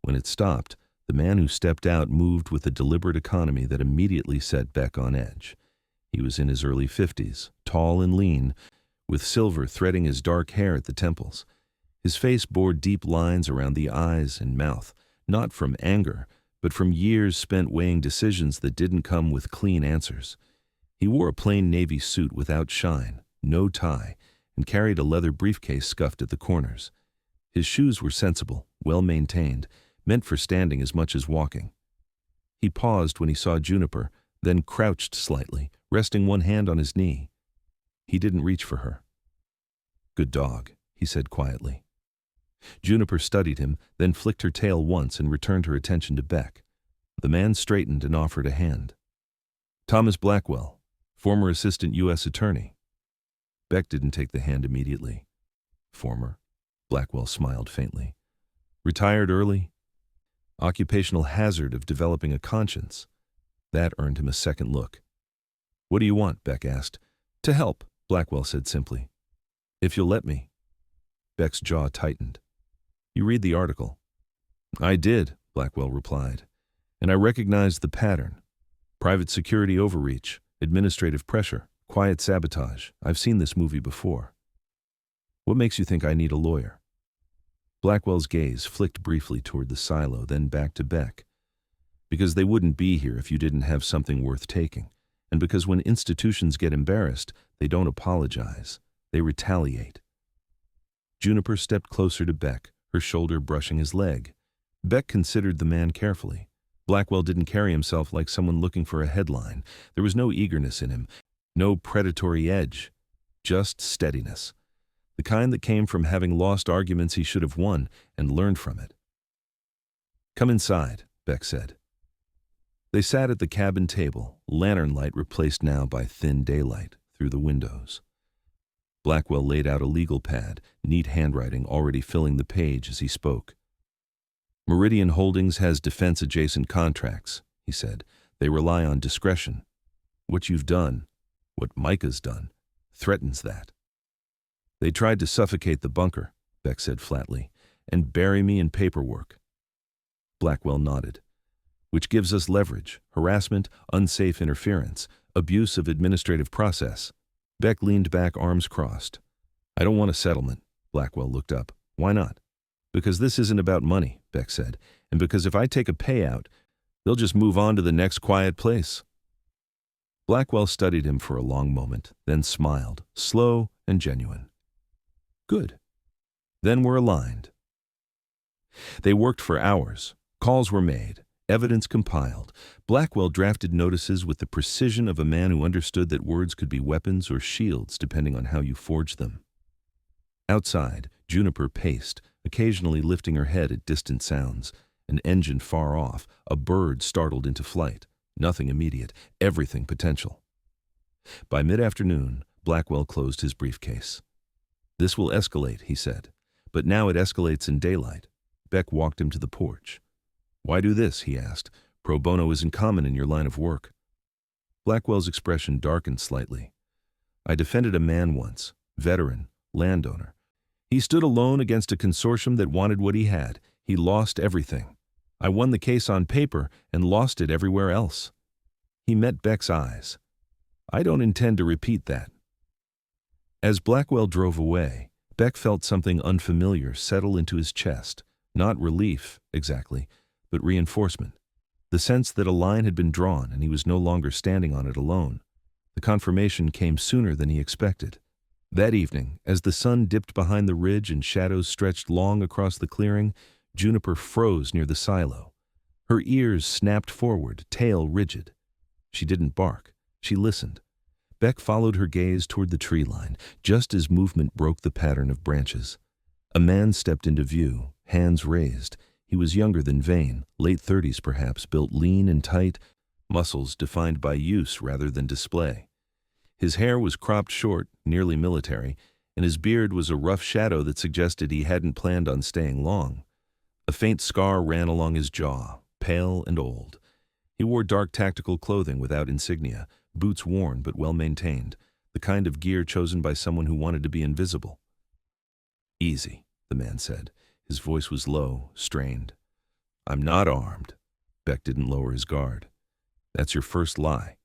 When it stopped, the man who stepped out moved with a deliberate economy that immediately set Beck on edge. He was in his early 50s, tall and lean, with silver threading his dark hair at the temples. His face bore deep lines around the eyes and mouth, not from anger, but from years spent weighing decisions that didn't come with clean answers. He wore a plain navy suit without shine, no tie, and carried a leather briefcase scuffed at the corners. His shoes were sensible, well-maintained, meant for standing as much as walking. He paused when he saw Juniper, then crouched slightly, resting one hand on his knee. He didn't reach for her. "Good dog," he said quietly. Juniper studied him, then flicked her tail once and returned her attention to Beck. The man straightened and offered a hand. "Thomas Blackwell, former assistant U.S. attorney." Beck didn't take the hand immediately. "Former?" Blackwell smiled faintly. "Retired early? Occupational hazard of developing a conscience." That earned him a second look. "What do you want?" Beck asked. "To help," Blackwell said simply. "If you'll let me." Beck's jaw tightened. "You read the article?" "I did," Blackwell replied. "And I recognized the pattern. Private security overreach, administrative pressure, quiet sabotage. I've seen this movie before. What makes you think I need a lawyer?" Blackwell's gaze flicked briefly toward the silo, then back to Beck. "Because they wouldn't be here if you didn't have something worth taking. And because when institutions get embarrassed, they don't apologize. They retaliate." Juniper stepped closer to Beck, her shoulder brushing his leg. Beck considered the man carefully. Blackwell didn't carry himself like someone looking for a headline. There was no eagerness in him, no predatory edge, just steadiness. The kind that came from having lost arguments he should have won and learned from it. "Come inside," Beck said. They sat at the cabin table, lantern light replaced now by thin daylight through the windows. Blackwell laid out a legal pad, neat handwriting already filling the page as he spoke. "Meridian Holdings has defense-adjacent contracts," he said. "They rely on discretion. What you've done, what Micah's done, threatens that." "They tried to suffocate the bunker," Beck said flatly, "and bury me in paperwork." Blackwell nodded. "Which gives us leverage, harassment, unsafe interference, abuse of administrative process." Beck leaned back, arms crossed. "I don't want a settlement." Blackwell looked up. "Why not?" "Because this isn't about money," Beck said, "and because if I take a payout, they'll just move on to the next quiet place." Blackwell studied him for a long moment, then smiled, slow and genuine. "Good. Then we're aligned." They worked for hours. Calls were made. Evidence compiled. Blackwell drafted notices with the precision of a man who understood that words could be weapons or shields depending on how you forged them. Outside, Juniper paced, occasionally lifting her head at distant sounds. An engine far off, a bird startled into flight. Nothing immediate, everything potential. By mid-afternoon, Blackwell closed his briefcase. "This will escalate," he said. "But now it escalates in daylight." Beck walked him to the porch. "Why do this?" he asked. "Pro bono isn't common in your line of work." Blackwell's expression darkened slightly. "I defended a man once, veteran, landowner. He stood alone against a consortium that wanted what he had. He lost everything. I won the case on paper and lost it everywhere else." He met Beck's eyes. "I don't intend to repeat that." As Blackwell drove away, Beck felt something unfamiliar settle into his chest. Not relief, exactly, but reinforcement. The sense that a line had been drawn and he was no longer standing on it alone. The confirmation came sooner than he expected. That evening, as the sun dipped behind the ridge and shadows stretched long across the clearing, Juniper froze near the silo. Her ears snapped forward, tail rigid. She didn't bark. She listened. Beck followed her gaze toward the tree line, just as movement broke the pattern of branches. A man stepped into view, hands raised. He was younger than Vane, late 30s perhaps, built lean and tight, muscles defined by use rather than display. His hair was cropped short, nearly military, and his beard was a rough shadow that suggested he hadn't planned on staying long. A faint scar ran along his jaw, pale and old. He wore dark tactical clothing without insignia, boots worn but well-maintained, the kind of gear chosen by someone who wanted to be invisible. "Easy," the man said. His voice was low, strained. "I'm not armed." Beck didn't lower his guard. "That's your first lie."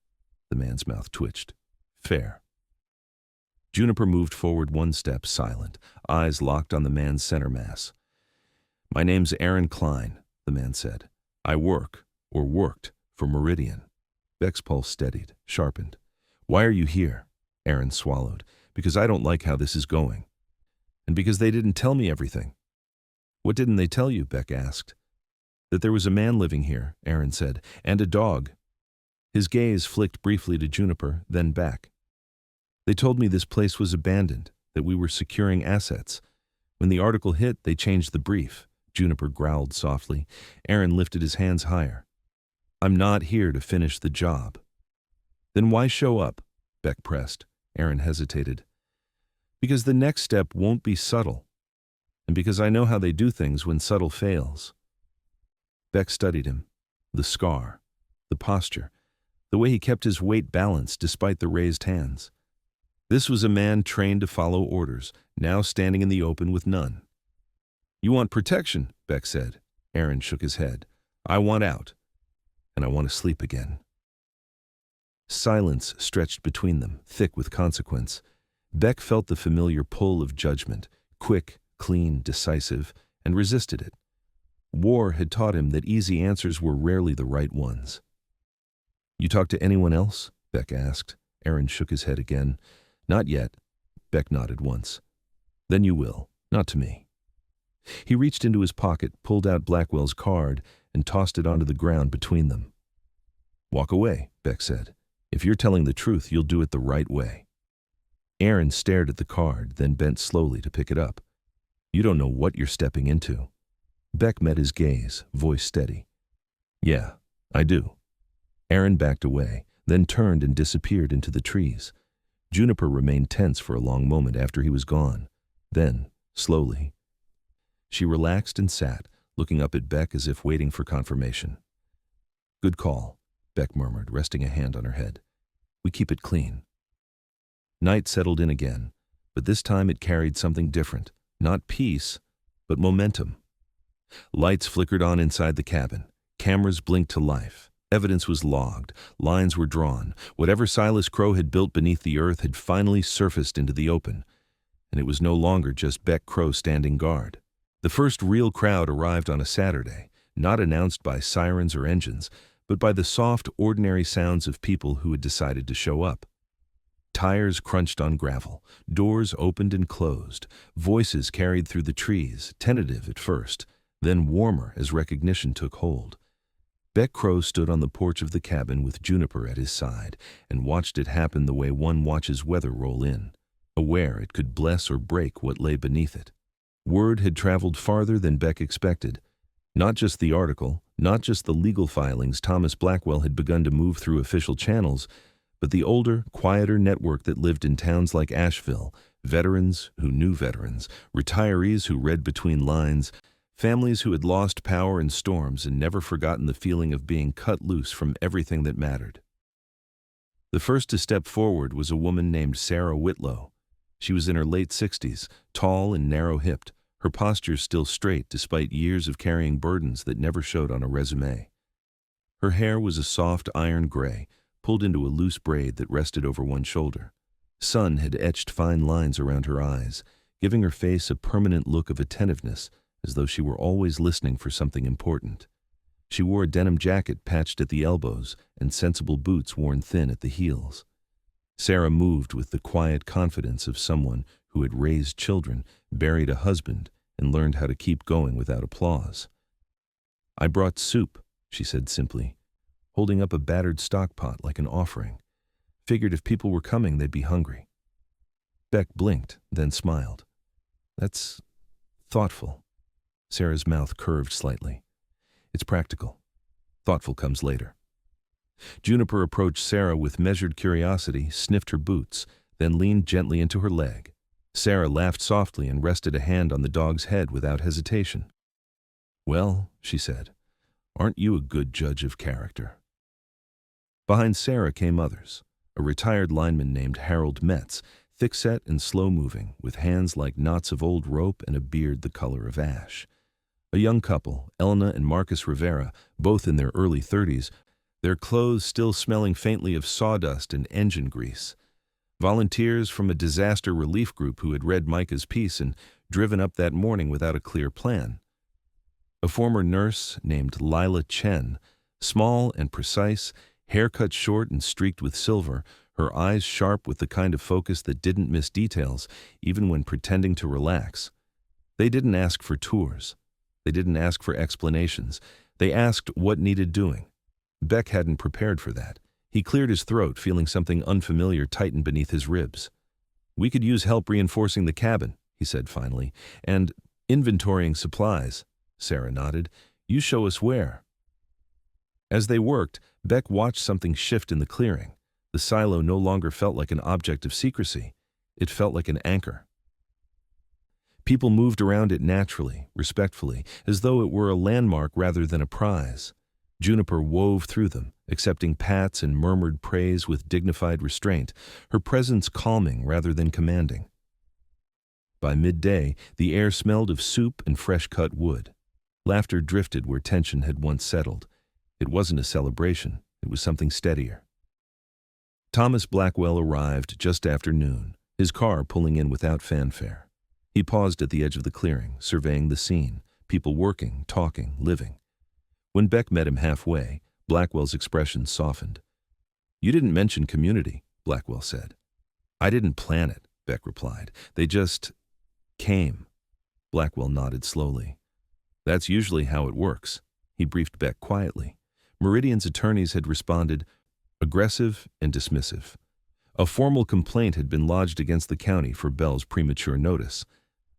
The man's mouth twitched. "Fair." Juniper moved forward one step, silent, eyes locked on the man's center mass. "My name's Aaron Klein," the man said. "I work, or worked, for Meridian." Beck's pulse steadied, sharpened. "Why are you here?" Aaron swallowed. "Because I don't like how this is going. And because they didn't tell me everything." "What didn't they tell you?" Beck asked. "That there was a man living here," Aaron said, "and a dog." His gaze flicked briefly to Juniper, then back. "They told me this place was abandoned, that we were securing assets. When the article hit, they changed the brief." Juniper growled softly. Aaron lifted his hands higher. "I'm not here to finish the job." "Then why show up?" Beck pressed. Aaron hesitated. "Because the next step won't be subtle. And because I know how they do things when subtle fails." Beck studied him. The scar, the posture, the way he kept his weight balanced despite the raised hands. This was a man trained to follow orders, now standing in the open with none. "You want protection," Beck said. Aaron shook his head. "I want out. And I want to sleep again." Silence stretched between them, thick with consequence. Beck felt the familiar pull of judgment, quick, clean, decisive, and resisted it. War had taught him that easy answers were rarely the right ones. "You talk to anyone else?" Beck asked. Aaron shook his head again. "Not yet." Beck nodded once. "Then you will, not to me." He reached into his pocket, pulled out Blackwell's card, and tossed it onto the ground between them. "Walk away," Beck said. "If you're telling the truth, you'll do it the right way." Aaron stared at the card, then bent slowly to pick it up. "You don't know what you're stepping into." Beck met his gaze, voice steady. "Yeah, I do." Aaron backed away, then turned and disappeared into the trees. Juniper remained tense for a long moment after he was gone. Then, slowly, she relaxed and sat, looking up at Beck as if waiting for confirmation. "Good call," Beck murmured, resting a hand on her head. "We keep it clean." Night settled in again, but this time it carried something different. Not peace, but momentum. Lights flickered on inside the cabin. Cameras blinked to life. Evidence was logged. Lines were drawn. Whatever Silas Crow had built beneath the earth had finally surfaced into the open. And it was no longer just Beck Crow standing guard. The first real crowd arrived on a Saturday, not announced by sirens or engines, but by the soft, ordinary sounds of people who had decided to show up. Tires crunched on gravel, doors opened and closed, voices carried through the trees, tentative at first, then warmer as recognition took hold. Beck Crow stood on the porch of the cabin with Juniper at his side and watched it happen the way one watches weather roll in, aware it could bless or break what lay beneath it. Word had traveled farther than Beck expected. Not just the article, not just the legal filings Thomas Blackwell had begun to move through official channels, but the older, quieter network that lived in towns like Asheville, veterans who knew veterans, retirees who read between lines, families who had lost power in storms and never forgotten the feeling of being cut loose from everything that mattered. The first to step forward was a woman named Sarah Whitlow. She was in her late 60s, tall and narrow-hipped, her posture still straight despite years of carrying burdens that never showed on a resume. Her hair was a soft iron gray, pulled into a loose braid that rested over one shoulder. Sun had etched fine lines around her eyes, giving her face a permanent look of attentiveness, as though she were always listening for something important. She wore a denim jacket patched at the elbows and sensible boots worn thin at the heels. Sarah moved with the quiet confidence of someone who had raised children, buried a husband, and learned how to keep going without applause. "I brought soup," she said simply, holding up a battered stock pot like an offering. "Figured if people were coming, they'd be hungry." Beck blinked, then smiled. "That's thoughtful." Sarah's mouth curved slightly. "It's practical. Thoughtful comes later." Juniper approached Sarah with measured curiosity, sniffed her boots, then leaned gently into her leg. Sarah laughed softly and rested a hand on the dog's head without hesitation. "Well," she said, "aren't you a good judge of character?" Behind Sarah came others. A retired lineman named Harold Metz, thick-set and slow-moving, with hands like knots of old rope and a beard the color of ash. A young couple, Elena and Marcus Rivera, both in their early 30s, their clothes still smelling faintly of sawdust and engine grease. Volunteers from a disaster relief group who had read Micah's piece and driven up that morning without a clear plan. A former nurse named Lila Chen, small and precise, hair cut short and streaked with silver, her eyes sharp with the kind of focus that didn't miss details, even when pretending to relax. They didn't ask for tours. They didn't ask for explanations. They asked what needed doing. Beck hadn't prepared for that. He cleared his throat, feeling something unfamiliar tighten beneath his ribs. "We could use help reinforcing the cabin," he said finally, "and inventorying supplies." Sarah nodded. "You show us where." As they worked, Beck watched something shift in the clearing. The silo no longer felt like an object of secrecy. It felt like an anchor. People moved around it naturally, respectfully, as though it were a landmark rather than a prize. Juniper wove through them, accepting pats and murmured praise with dignified restraint, her presence calming rather than commanding. By midday, the air smelled of soup and fresh-cut wood. Laughter drifted where tension had once settled. It wasn't a celebration, it was something steadier. Thomas Blackwell arrived just after noon, his car pulling in without fanfare. He paused at the edge of the clearing, surveying the scene, people working, talking, living. When Beck met him halfway, Blackwell's expression softened. "You didn't mention community," Blackwell said. "I didn't plan it," Beck replied. "They just came." Blackwell nodded slowly. "That's usually how it works," he briefed Beck quietly. Meridian's attorneys had responded, aggressive and dismissive. A formal complaint had been lodged against the county for Bell's premature notice.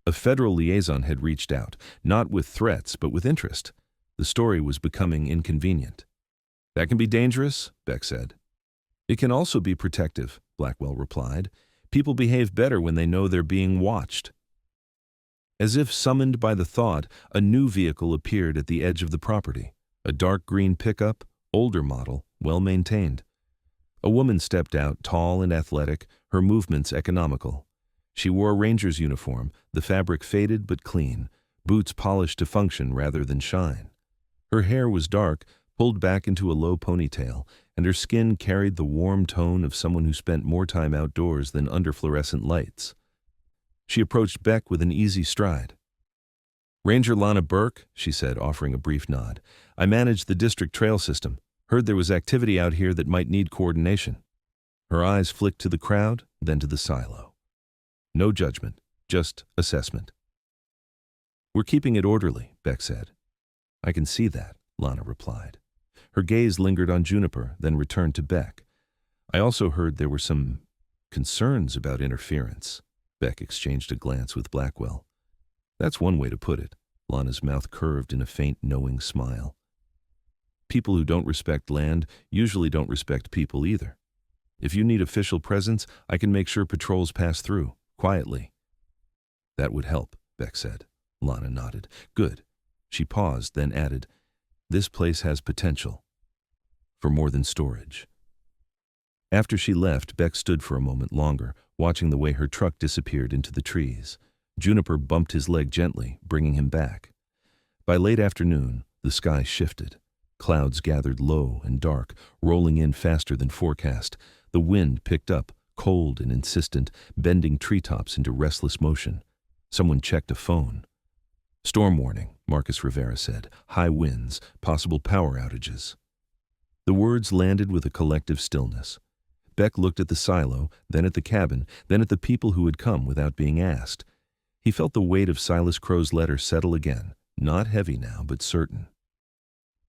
A federal liaison had reached out, not with threats but with interest. The story was becoming inconvenient. "That can be dangerous," Beck said. "It can also be protective," Blackwell replied. "People behave better when they know they're being watched." As if summoned by the thought, a new vehicle appeared at the edge of the property. A dark green pickup, older model, well-maintained. A woman stepped out, tall and athletic, her movements economical. She wore a ranger's uniform, the fabric faded but clean, boots polished to function rather than shine. Her hair was dark, pulled back into a low ponytail, and her skin carried the warm tone of someone who spent more time outdoors than under fluorescent lights. She approached Beck with an easy stride. "Ranger Lana Burke," she said, offering a brief nod. "I manage the district trail system. Heard there was activity out here that might need coordination." Her eyes flicked to the crowd, then to the silo. No judgment, just assessment. "We're keeping it orderly," Beck said. "I can see that," Lana replied. Her gaze lingered on Juniper, then returned to Beck. "I also heard there were some concerns about interference." Beck exchanged a glance with Blackwell. "That's one way to put it." Lana's mouth curved in a faint, knowing smile. "People who don't respect land usually don't respect people either. If you need official presence, I can make sure patrols pass through, quietly." "That would help," Beck said. Lana nodded. "Good." She paused, then added, "This place has potential for more than storage." After she left, Beck stood for a moment longer, watching the way her truck disappeared into the trees. Juniper bumped his leg gently, bringing him back. By late afternoon, the sky shifted. Clouds gathered low and dark, rolling in faster than forecast. The wind picked up, cold and insistent, bending treetops into restless motion. Someone checked a phone. "Storm warning," Marcus Rivera said. "High winds, possible power outages." The words landed with a collective stillness. Beck looked at the silo, then at the cabin, then at the people who had come without being asked. He felt the weight of Silas Crow's letter settle again, not heavy now, but certain.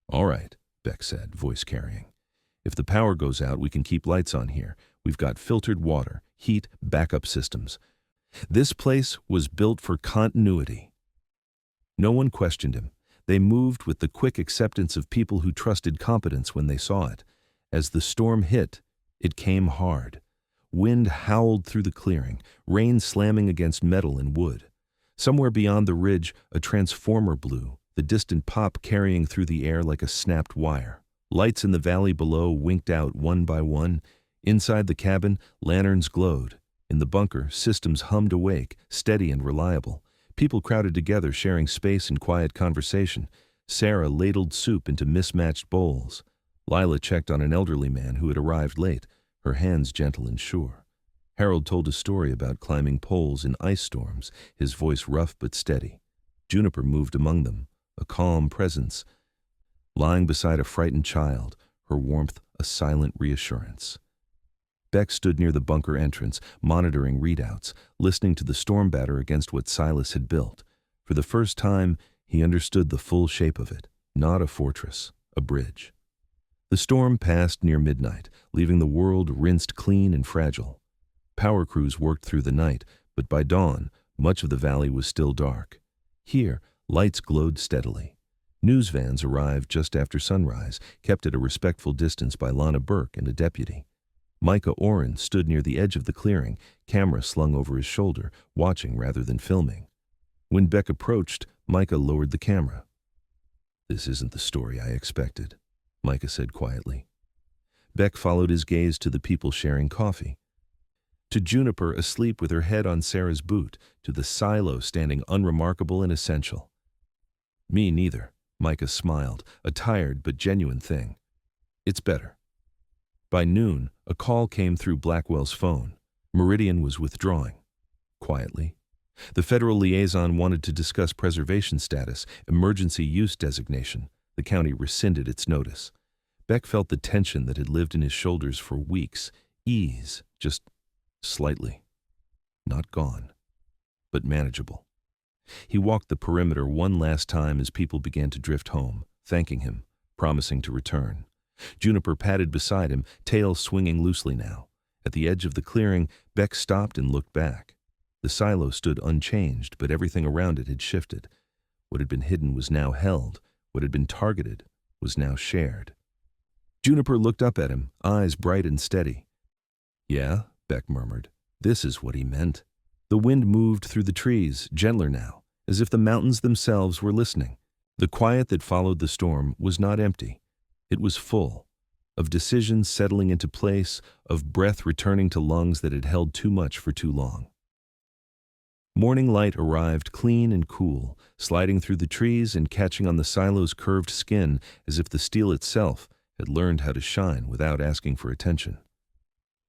"All right," Beck said, voice carrying. "If the power goes out, we can keep lights on here. We've got filtered water, heat, backup systems. This place was built for continuity." No one questioned him. They moved with the quick acceptance of people who trusted competence when they saw it. As the storm hit, it came hard. Wind howled through the clearing, rain slamming against metal and wood. Somewhere beyond the ridge, a transformer blew, the distant pop carrying through the air like a snapped wire. Lights in the valley below winked out one by one. Inside the cabin, lanterns glowed. In the bunker, systems hummed awake, steady and reliable. People crowded together, sharing space and quiet conversation. Sarah ladled soup into mismatched bowls. Lila checked on an elderly man who had arrived late, her hands gentle and sure. Harold told a story about climbing poles in ice storms, his voice rough but steady. Juniper moved among them, a calm presence, lying beside a frightened child, her warmth a silent reassurance. Beck stood near the bunker entrance, monitoring readouts, listening to the storm batter against what Silas had built. For the first time, he understood the full shape of it, not a fortress, a bridge. The storm passed near midnight, leaving the world rinsed clean and fragile. Power crews worked through the night, but by dawn, much of the valley was still dark. Here, lights glowed steadily. News vans arrived just after sunrise, kept at a respectful distance by Lana Burke and a deputy. Micah Oren stood near the edge of the clearing, camera slung over his shoulder, watching rather than filming. When Beck approached, Micah lowered the camera. "This isn't the story I expected," Micah said quietly. Beck followed his gaze to the people sharing coffee. To Juniper asleep with her head on Sarah's boot, to the silo standing unremarkable and essential. "Me neither," Micah smiled, a tired but genuine thing. "It's better." By noon, a call came through Blackwell's phone. Meridian was withdrawing. Quietly. The federal liaison wanted to discuss preservation status, emergency use designation. The county rescinded its notice. Beck felt the tension that had lived in his shoulders for weeks. Ease, just slightly. Not gone, but manageable. He walked the perimeter one last time as people began to drift home, thanking him, promising to return. Juniper padded beside him, tail swinging loosely now. At the edge of the clearing, Beck stopped and looked back. The silo stood unchanged, but everything around it had shifted. What had been hidden was now held. What had been targeted was now shared. Juniper looked up at him, eyes bright and steady. "Yeah," Beck murmured. "This is what he meant." The wind moved through the trees, gentler now, as if the mountains themselves were listening. The quiet that followed the storm was not empty. It was full, of decisions settling into place, of breath returning to lungs that had held too much for too long. Morning light arrived clean and cool, sliding through the trees and catching on the silo's curved skin as if the steel itself had learned how to shine without asking for attention.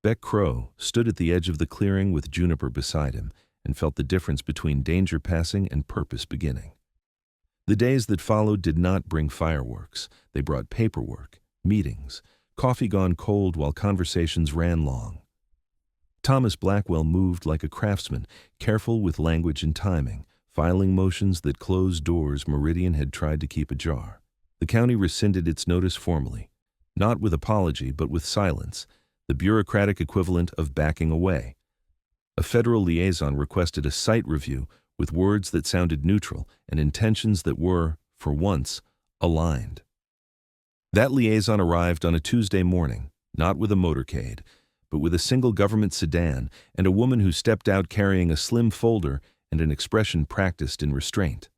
Beck Crow stood at the edge of the clearing with Juniper beside him and felt the difference between danger passing and purpose beginning. The days that followed did not bring fireworks. They brought paperwork, meetings, coffee gone cold while conversations ran long. Thomas Blackwell moved like a craftsman, careful with language and timing, filing motions that closed doors Meridian had tried to keep ajar. The county rescinded its notice formally, not with apology but with silence, the bureaucratic equivalent of backing away. A federal liaison requested a site review with words that sounded neutral and intentions that were, for once, aligned. That liaison arrived on a Tuesday morning, not with a motorcade, but with a single government sedan and a woman who stepped out carrying a slim folder and an expression practiced in restraint.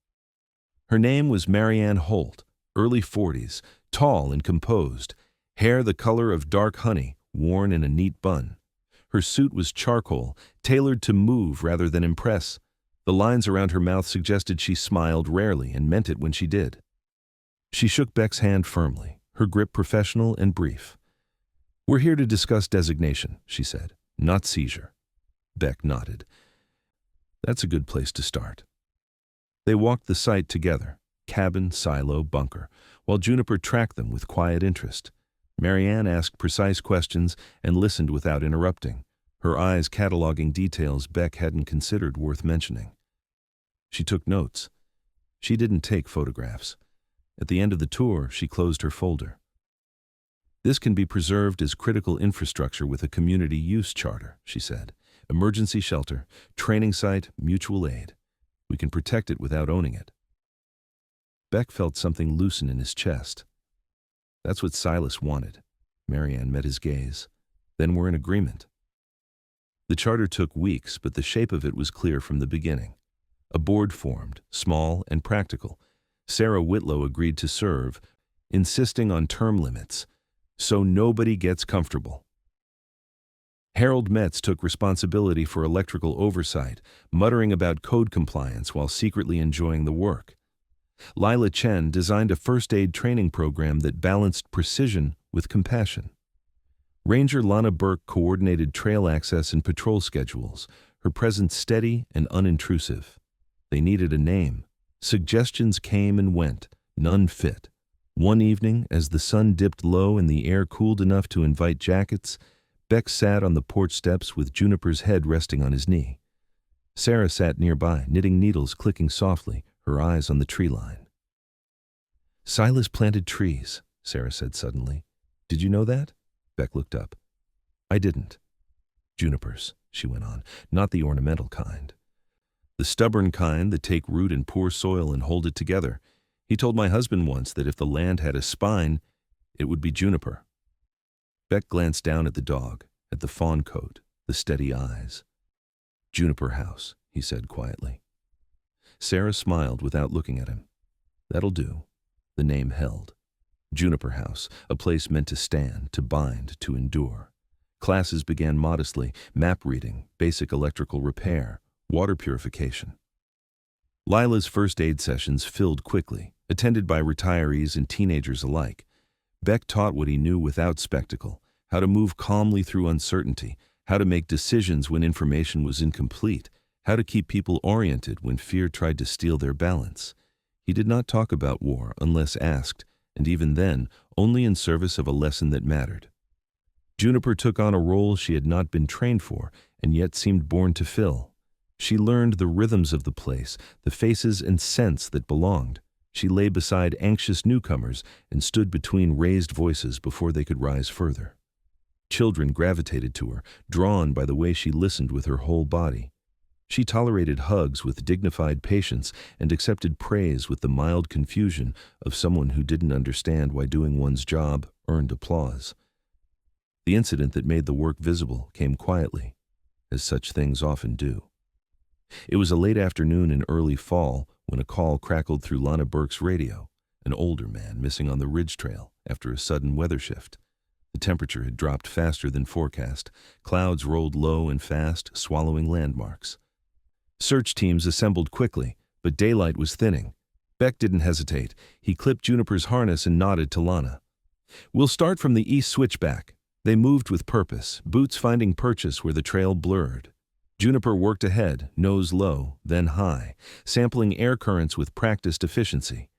Her name was Marianne Holt, early 40s, tall and composed, hair the color of dark honey, worn in a neat bun. Her suit was charcoal, tailored to move rather than impress. The lines around her mouth suggested she smiled rarely and meant it when she did. She shook Beck's hand firmly, her grip professional and brief. "We're here to discuss designation," she said, "not seizure." Beck nodded. "That's a good place to start." They walked the site together, cabin, silo, bunker, while Juniper tracked them with quiet interest. Marianne asked precise questions and listened without interrupting, her eyes cataloging details Beck hadn't considered worth mentioning. She took notes. She didn't take photographs. At the end of the tour, she closed her folder. "This can be preserved as critical infrastructure with a community use charter," she said. "Emergency shelter, training site, mutual aid. We can protect it without owning it." Beck felt something loosen in his chest. That's what Silas wanted. Marianne met his gaze. Then we're in agreement. The charter took weeks, but the shape of it was clear from the beginning. A board formed, small and practical. Sarah Whitlow agreed to serve, insisting on term limits, so nobody gets comfortable. Harold Metz took responsibility for electrical oversight, muttering about code compliance while secretly enjoying the work. Lila Chen designed a first aid training program that balanced precision with compassion. Ranger Lana Burke coordinated trail access and patrol schedules, her presence steady and unintrusive. They needed a name. Suggestions came and went, none fit. One evening, as the sun dipped low and the air cooled enough to invite jackets, Beck sat on the porch steps with Juniper's head resting on his knee. Sarah sat nearby, knitting needles clicking softly, her eyes on the tree line. "Silas planted trees," Sarah said suddenly. "Did you know that?" Beck looked up. "I didn't." "Junipers," she went on, "not the ornamental kind. The stubborn kind that take root in poor soil and hold it together. He told my husband once that if the land had a spine, it would be juniper." Beck glanced down at the dog, at the fawn coat, the steady eyes. "Juniper House," he said quietly. Sarah smiled without looking at him. "That'll do." The name held. Juniper House, a place meant to stand, to bind, to endure. Classes began modestly: map reading, basic electrical repair, water purification. Lila's first aid sessions filled quickly, attended by retirees and teenagers alike. Beck taught what he knew without spectacle: how to move calmly through uncertainty, how to make decisions when information was incomplete, how to keep people oriented when fear tried to steal their balance. He did not talk about war unless asked, and even then, only in service of a lesson that mattered. Juniper took on a role she had not been trained for, and yet seemed born to fill. She learned the rhythms of the place, the faces and scents that belonged. She lay beside anxious newcomers and stood between raised voices before they could rise further. Children gravitated to her, drawn by the way she listened with her whole body. She tolerated hugs with dignified patience and accepted praise with the mild confusion of someone who didn't understand why doing one's job earned applause. The incident that made the work visible came quietly, as such things often do. It was a late afternoon in early fall when a call crackled through Lana Burke's radio, an older man missing on the ridge trail after a sudden weather shift. The temperature had dropped faster than forecast. Clouds rolled low and fast, swallowing landmarks. Search teams assembled quickly, but daylight was thinning. Beck didn't hesitate. He clipped Juniper's harness and nodded to Lana. "We'll start from the east switchback." They moved with purpose, boots finding purchase where the trail blurred. Juniper worked ahead, nose low, then high, sampling air currents with practiced efficiency.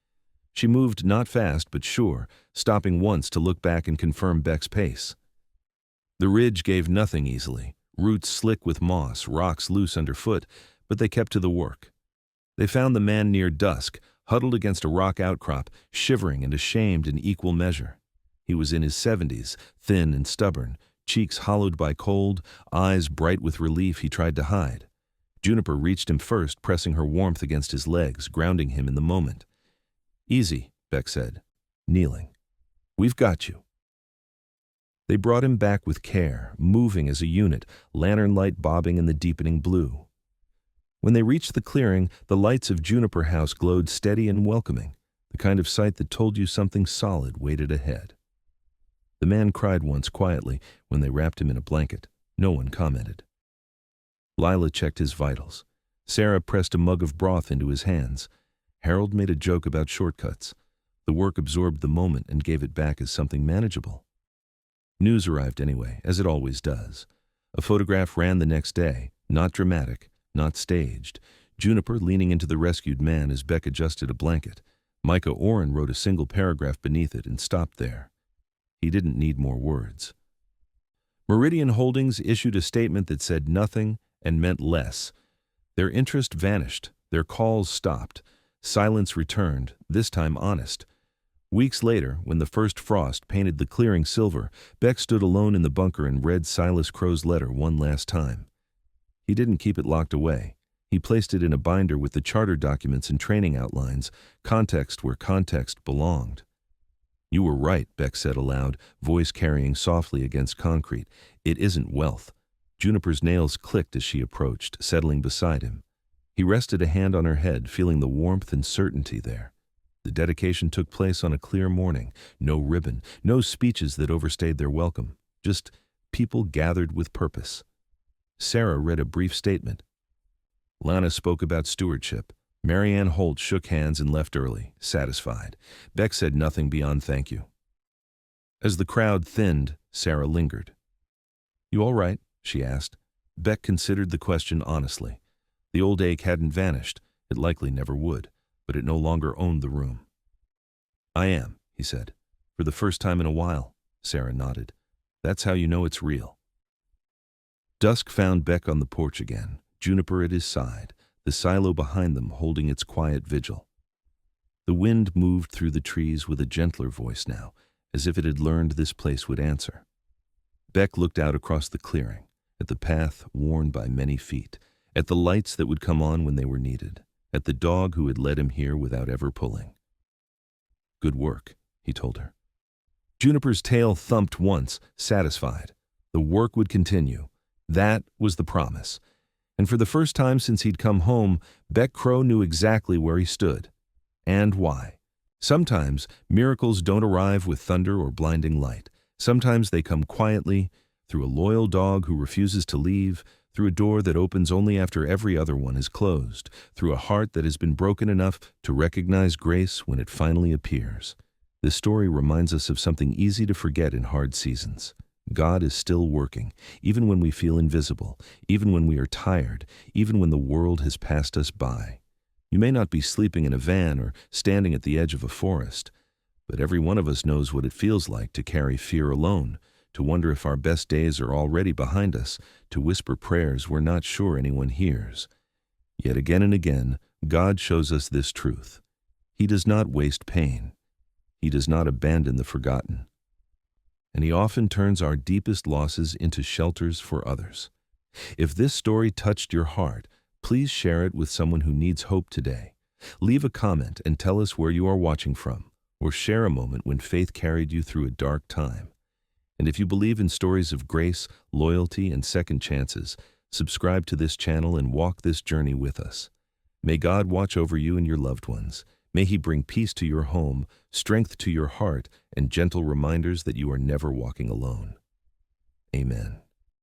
She moved not fast but sure, stopping once to look back and confirm Beck's pace. The ridge gave nothing easily, roots slick with moss, rocks loose underfoot, but they kept to the work. They found the man near dusk, huddled against a rock outcrop, shivering and ashamed in equal measure. He was in his 70s, thin and stubborn, cheeks hollowed by cold, eyes bright with relief he tried to hide. Juniper reached him first, pressing her warmth against his legs, grounding him in the moment. "Easy," Beck said, kneeling. "We've got you." They brought him back with care, moving as a unit, lantern light bobbing in the deepening blue. When they reached the clearing, the lights of Juniper House glowed steady and welcoming, the kind of sight that told you something solid waited ahead. The man cried once quietly when they wrapped him in a blanket. No one commented. Lila checked his vitals. Sarah pressed a mug of broth into his hands. Harold made a joke about shortcuts. The work absorbed the moment and gave it back as something manageable. News arrived anyway, as it always does. A photograph ran the next day, not dramatic, not staged. Juniper leaning into the rescued man as Beck adjusted a blanket. Micah Oren wrote a single paragraph beneath it and stopped there. He didn't need more words. Meridian Holdings issued a statement that said nothing and meant less. Their interest vanished. Their calls stopped. Silence returned, this time honest. Weeks later, when the first frost painted the clearing silver, Beck stood alone in the bunker and read Silas Crow's letter one last time. He didn't keep it locked away. He placed it in a binder with the charter documents and training outlines, context where context belonged. "You were right," Beck said aloud, voice carrying softly against concrete. "It isn't wealth." Juniper's nails clicked as she approached, settling beside him. He rested a hand on her head, feeling the warmth and certainty there. The dedication took place on a clear morning. No ribbon, no speeches that overstayed their welcome. Just people gathered with purpose. Sarah read a brief statement. Lana spoke about stewardship. Marianne Holt shook hands and left early, satisfied. Beck said nothing beyond thank you. As the crowd thinned, Sarah lingered. "You all right?" she asked. Beck considered the question honestly. The old ache hadn't vanished. It likely never would, but it no longer owned the room. "I am," he said. "For the first time in a while." Sarah nodded. "That's how you know it's real." Dusk found Beck on the porch again, Juniper at his side, the silo behind them holding its quiet vigil. The wind moved through the trees with a gentler voice now, as if it had learned this place would answer. Beck looked out across the clearing, at the path worn by many feet, at the lights that would come on when they were needed, at the dog who had led him here without ever pulling. "Good work," he told her. Juniper's tail thumped once, satisfied. The work would continue. That was the promise. And for the first time since he'd come home, Beck Crow knew exactly where he stood. And why. Sometimes miracles don't arrive with thunder or blinding light. Sometimes they come quietly, through a loyal dog who refuses to leave, through a door that opens only after every other one is closed, through a heart that has been broken enough to recognize grace when it finally appears. This story reminds us of something easy to forget in hard seasons. God is still working, even when we feel invisible, even when we are tired, even when the world has passed us by. You may not be sleeping in a van or standing at the edge of a forest, but every one of us knows what it feels like to carry fear alone, to wonder if our best days are already behind us, to whisper prayers we're not sure anyone hears. Yet again and again, God shows us this truth. He does not waste pain. He does not abandon the forgotten. And he often turns our deepest losses into shelters for others. If this story touched your heart, please share it with someone who needs hope today. Leave a comment and tell us where you are watching from, or share a moment when faith carried you through a dark time. And if you believe in stories of grace, loyalty, and second chances, subscribe to this channel and walk this journey with us. May God watch over you and your loved ones. May he bring peace to your home, strength to your heart, and gentle reminders that you are never walking alone. Amen.